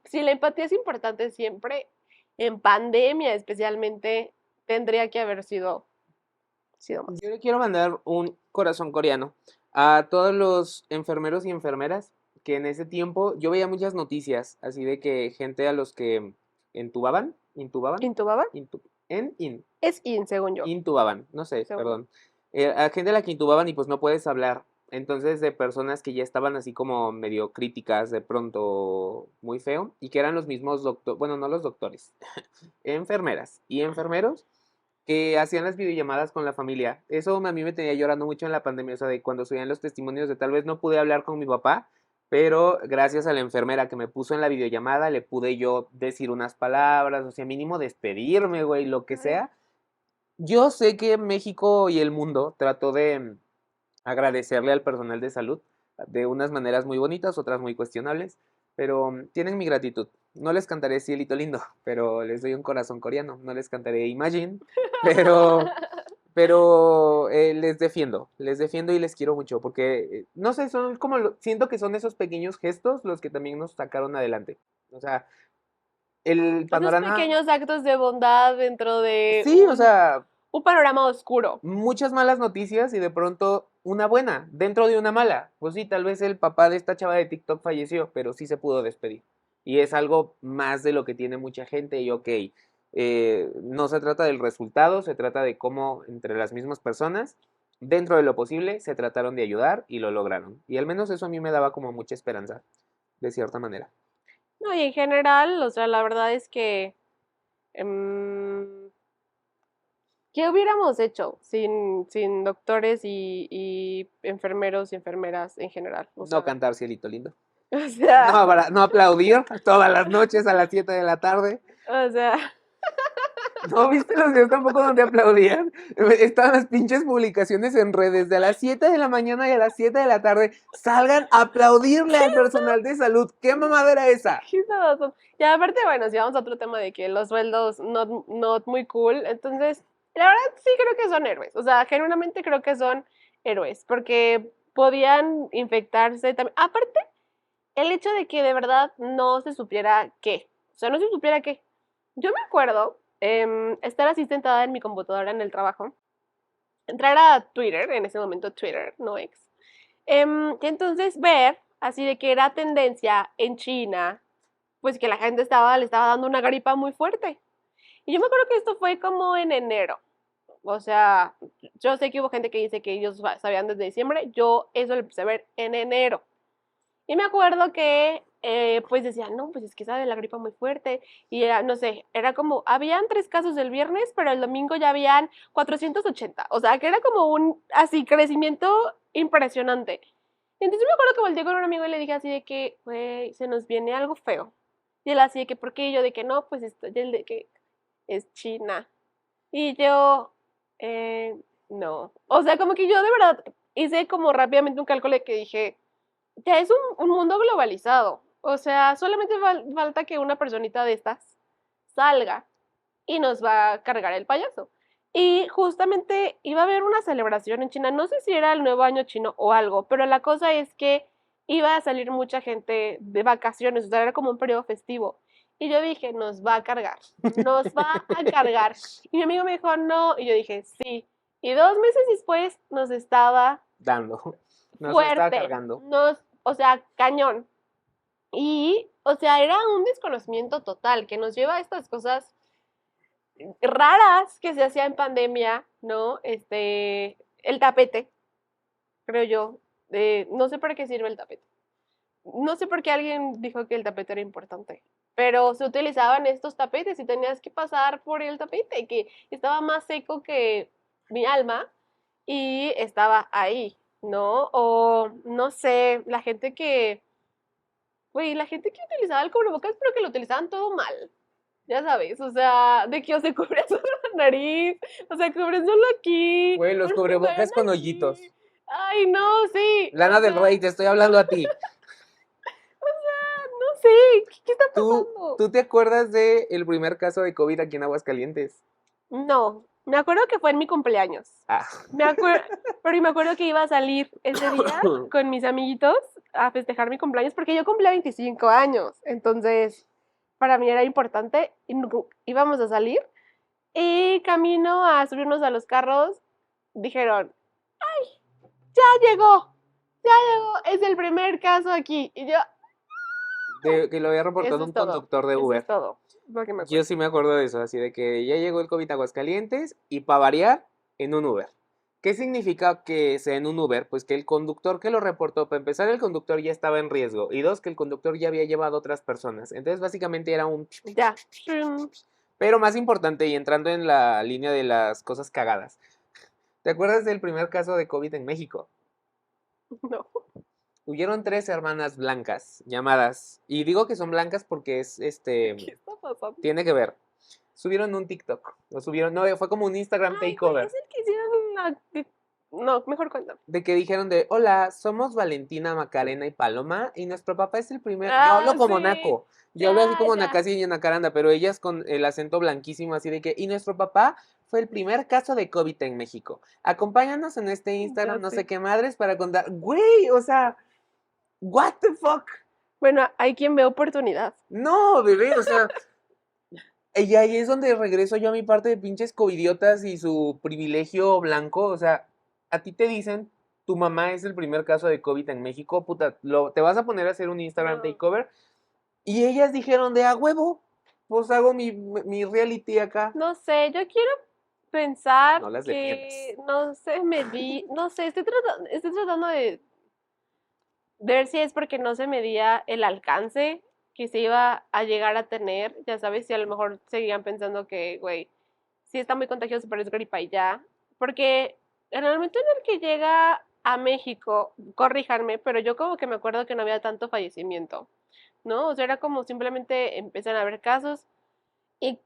si la empatía es importante siempre, en pandemia especialmente, tendría que haber sido más. Yo le quiero mandar un corazón coreano a todos los enfermeros y enfermeras que en ese tiempo yo veía muchas noticias así de que gente a los que intubaban, ¿Intubaban? Es según yo. intubaban, no sé, Según yo. perdón. A gente a la que intubaban y pues no puedes hablar. Entonces de personas que ya estaban así como medio críticas de pronto muy feo y que eran los mismos doctores, bueno, no los doctores, enfermeras y enfermeros que hacían las videollamadas con la familia. Eso a mí me tenía llorando mucho en la pandemia, o sea, de cuando subían los testimonios de tal vez no pude hablar con mi papá, pero gracias a la enfermera que me puso en la videollamada le pude yo decir unas palabras, o sea, mínimo despedirme, güey, lo que sea. Yo sé que México y el mundo trató de agradecerle al personal de salud de unas maneras muy bonitas, otras muy cuestionables, pero tienen mi gratitud. No les cantaré Cielito Lindo, pero les doy un corazón coreano. No les cantaré Imagine, pero, pero les defiendo y les quiero mucho, porque, no sé, son como, siento que son esos pequeños gestos los que también nos sacaron adelante. O sea, el Esos panorama, pequeños actos de bondad dentro de sí, o sea, un panorama oscuro. muchas malas noticias y de pronto una buena dentro de una mala. Pues sí, tal vez el papá de esta chava de TikTok falleció, pero sí se pudo despedir. Y es algo más de lo que tiene mucha gente y ok, no se trata del resultado, se trata de cómo entre las mismas personas, dentro de lo posible, se trataron de ayudar y lo lograron. Y al menos eso a mí me daba como mucha esperanza, de cierta manera. No, y en general, o sea, la verdad es que em, ¿qué hubiéramos hecho sin doctores y enfermeros y enfermeras en general? O No sea, cantar Cielito Lindo. o sea, No aplaudir todas las noches a las 7 de la tarde. o sea, ¿No viste los videos tampoco donde aplaudían? Estaban las pinches publicaciones en redes de a las 7 de la mañana y a las 7 de la tarde. Salgan a aplaudirle al personal de salud. ¿Qué mamada era esa? ¿qué estaba pasando? Y aparte, bueno, si vamos a otro tema de que los sueldos no muy cool, entonces, la verdad sí creo que son héroes. O sea, genuinamente creo que son héroes, porque podían infectarse también. Aparte, el hecho de que de verdad no se supiera qué. O sea, no se supiera qué. Yo me acuerdo estar así sentada en mi computadora en el trabajo, entrar a Twitter, en ese momento Twitter, no X, y entonces ver así de que era tendencia en China, pues que la gente le estaba dando una gripa muy fuerte. Y yo me acuerdo que esto fue como en enero. O sea, yo sé que hubo gente que dice que ellos sabían desde diciembre, yo eso lo empecé a ver en enero. Y me acuerdo que, pues decían, no, pues es que sabe la gripa muy fuerte. Y era, no sé, era como, habían 3 casos el viernes, pero el domingo ya habían 480. O sea, que era como un, así, crecimiento impresionante. Entonces me acuerdo que volteé con un amigo y le dije así de que, güey, se nos viene algo feo. Y él así de que, ¿por qué? Y yo de que no, pues esto, y él de que es China. Y yo, no. O sea, como que yo de verdad hice como rápidamente un cálculo de que dije, ya es un mundo globalizado. O sea, solamente falta que una personita de estas salga y nos va a cargar el payaso. Y justamente iba a haber una celebración en China, no sé si era el nuevo año chino o algo, pero la cosa es que iba a salir mucha gente de vacaciones, o sea, era como un periodo festivo. Y yo dije, nos va a cargar, nos va a cargar. Y mi amigo me dijo, no, y yo dije, sí. Y 2 meses después nos estaba Dando. Nos lo estaba fuerte, cargando. o sea, cañón. Y, o sea, era un desconocimiento total que nos lleva a estas cosas raras que se hacía en pandemia, ¿no? El tapete, creo yo. No sé para qué sirve el tapete. No sé por qué alguien dijo que el tapete era importante, pero se utilizaban estos tapetes y tenías que pasar por el tapete, que estaba más seco que mi alma y estaba ahí, ¿no? O no sé, la gente que utilizaba el cubrebocas, pero que lo utilizaban todo mal. Ya sabes, o sea, de que o se cubría solo la nariz, o sea, cubren solo aquí, Güey, los o se cubrebocas ven con aquí. hoyitos. Ay, no, sí, Lana o del sea, Rey, te estoy hablando a ti. no sé, ¿qué está ¿Tú, pasando? tú te acuerdas del primer caso de COVID aquí en Aguascalientes? No, me acuerdo que fue en mi cumpleaños. Ah. Me acuerdo, pero me acuerdo que iba a salir ese día con mis amiguitos a festejar mi cumpleaños porque yo cumplía 25 años. Entonces, para mí era importante y íbamos a salir. Y camino a subirnos a los carros, dijeron, llegó, ya llegó, es el primer caso aquí. Y yo, Que lo había reportado eso un es todo, conductor de eso es Uber. todo, lo que me Yo acuerdo. sí me acuerdo de eso, así de que ya llegó el COVID a Aguascalientes y para variar, en un Uber. ¿Qué significa que sea en un Uber? Pues que el conductor que lo reportó, para empezar, el conductor ya estaba en riesgo. Y dos, que el conductor ya había llevado a otras personas. Entonces, básicamente era un... Ya. Shum. Pero más importante, y entrando en la línea de las cosas cagadas. ¿Te acuerdas del primer caso de COVID en México? No. Hubieron 3 hermanas blancas llamadas. Y digo que son blancas porque es ¿Qué está pasando? tiene que ver. Subieron un TikTok. Lo subieron. No, fue como un Instagram Ay, güey, takeover. es el que hicieron No, mejor cuéntame. De que dijeron de, hola, somos Valentina, Macarena y Paloma. Y nuestro papá es el primer. Yo Ah, hablo como sí. naco. Yo hablo así Ya, como ya. Nakasi y Nacaranda, pero ellas con el acento blanquísimo, así de que, y nuestro papá fue el primer caso de COVID en México. Acompáñanos en este Ya Instagram, no sé sé. qué madres, para contar. Güey, o sea, what the fuck. Bueno, hay quien ve oportunidad. No, bebé, o sea, y ahí es donde regreso yo a mi parte de pinches covidiotas y su privilegio blanco. O sea, a ti te dicen, tu mamá es el primer caso de COVID en México, puta, te vas a poner a hacer un Instagram No. takeover. Y ellas dijeron de a huevo, pues hago mi reality acá. No sé, yo quiero pensar No las defiendas. que no sé, no sé, estoy tratando de ver si es porque no se medía el alcance que se iba a llegar a tener, ya sabes, si a lo mejor seguían pensando que, güey, sí está muy contagioso, pero es gripa y ya, porque en el momento en el que llega a México, corríjanme, pero yo como que me acuerdo que no había tanto fallecimiento, ¿no? O sea, era como simplemente empiezan a haber casos y,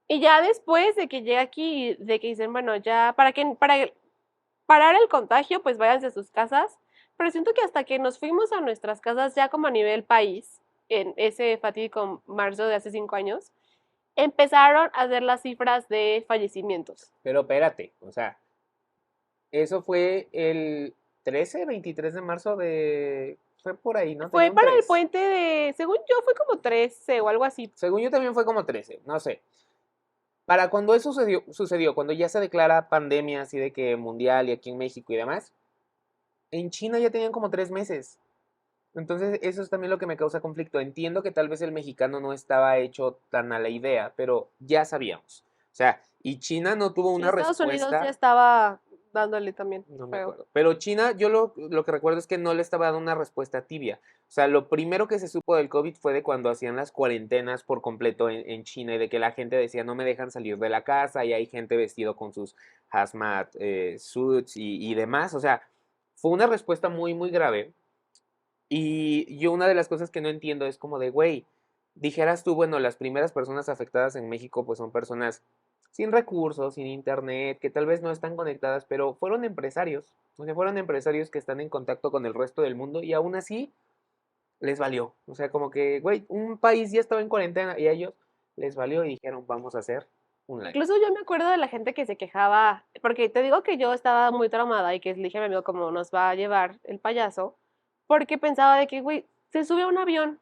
y ya después de que llega aquí, de que dicen, bueno, ya, para parar el contagio, pues váyanse a sus casas. Pero siento que hasta que nos fuimos a nuestras casas, ya como a nivel país, en ese fatídico marzo de hace 5 años, empezaron a ver las cifras de fallecimientos. Pero espérate, o sea, eso fue el 13, 23 de marzo de... Fue por ahí, ¿no? Fue Tenía un para el 3. puente de, según yo, fue como 13 o algo así. Según yo también fue como 13, no sé. Para cuando eso sucedió, cuando ya se declara pandemia así de que mundial y aquí en México y demás, en China ya tenían como 3 meses. Entonces eso es también lo que me causa conflicto. Entiendo que tal vez el mexicano no estaba hecho tan a la idea, pero ya sabíamos. O sea, y China no tuvo Sí, una Estados Unidos ya respuesta. estaba dándole también No me feo. acuerdo. Pero China, yo lo que recuerdo es que no le estaba dando una respuesta tibia. O sea, lo primero que se supo del COVID fue de cuando hacían las cuarentenas por completo en China y de que la gente decía no me dejan salir de la casa y hay gente vestido con sus hazmat suits y demás. O sea, fue una respuesta muy, muy grave. Y yo una de las cosas que no entiendo es como de, güey, dijeras tú, bueno, las primeras personas afectadas en México pues son personas sin recursos, sin internet, que tal vez no están conectadas, pero fueron empresarios, o sea, fueron empresarios que están en contacto con el resto del mundo y aún así les valió. O sea, como que, güey, un país ya estaba en cuarentena y a ellos les valió y dijeron, vamos a hacer un like. Incluso yo me acuerdo de la gente que se quejaba, porque te digo que yo estaba muy traumada y que le dije a mi amigo cómo nos va a llevar el payaso, porque pensaba de que, güey, se sube a un avión,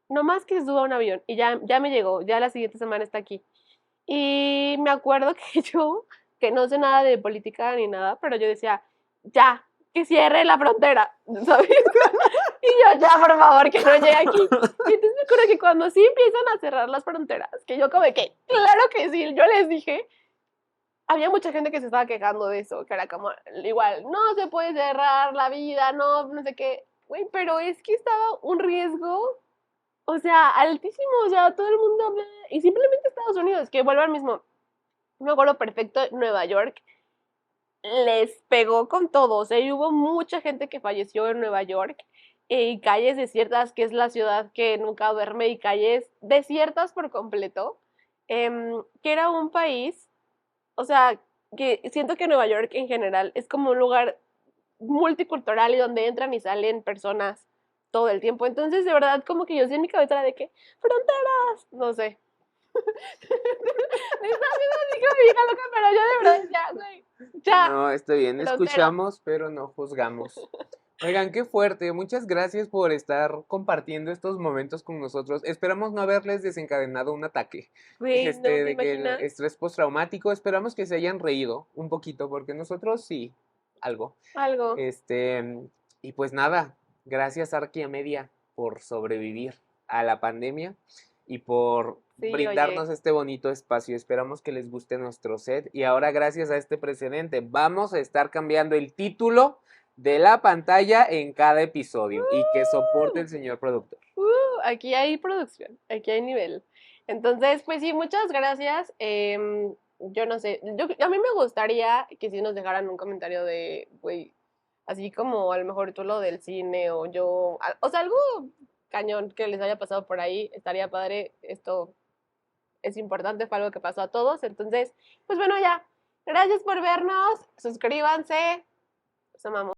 nomás que se suba a un avión y ya me llegó, ya la siguiente semana está aquí. Y me acuerdo que yo, que no sé nada de política ni nada, pero yo decía, ya, que cierre la frontera, ¿sabes? Y yo, ya, por favor, que no llegue aquí. Y entonces me acuerdo que cuando sí empiezan a cerrar las fronteras, que yo como que, claro que sí, yo les dije, había mucha gente que se estaba quejando de eso, que era como, igual, no se puede cerrar la vida, no sé qué, güey, pero es que estaba un riesgo, o sea, altísimo, o sea, todo el mundo, y simplemente Estados Unidos, que vuelvo al mismo, me acuerdo perfecto, Nueva York les pegó con todo, o sea, y hubo mucha gente que falleció en Nueva York, y calles desiertas, que es la ciudad que nunca duerme, y calles desiertas por completo, que era un país, o sea, que siento que Nueva York en general es como un lugar multicultural y donde entran y salen personas todo el tiempo. Entonces, de verdad, como que yo sí en mi cabeza era de que, fronteras, no sé. Me estaba viendo así como mi hija loca, pero yo de verdad ya, güey, ya, No, está bien, fronteras. escuchamos, pero no juzgamos. Oigan, qué fuerte. Muchas gracias por estar compartiendo estos momentos con nosotros. Esperamos no haberles desencadenado un ataque, Güey, no, ¿te de que el imaginas? estrés postraumático. Esperamos que se hayan reído un poquito, porque nosotros sí, algo. Algo. Y pues nada, gracias Arquia Media por sobrevivir a la pandemia y por Sí, oye. brindarnos este bonito espacio. Esperamos que les guste nuestro set. Y ahora, gracias a este precedente, vamos a estar cambiando el título de la pantalla en cada episodio y que soporte ¡Uh! el señor productor. Aquí hay producción, aquí hay nivel. Entonces, pues sí, muchas gracias. Yo no sé, a mí me gustaría que si nos dejaran un comentario de, güey, así como a lo mejor tú lo del cine o yo, o sea, algo cañón que les haya pasado por ahí, estaría padre. Esto es importante, fue algo que pasó a todos. Entonces, pues bueno, ya. Gracias por vernos, suscríbanse, los amamos.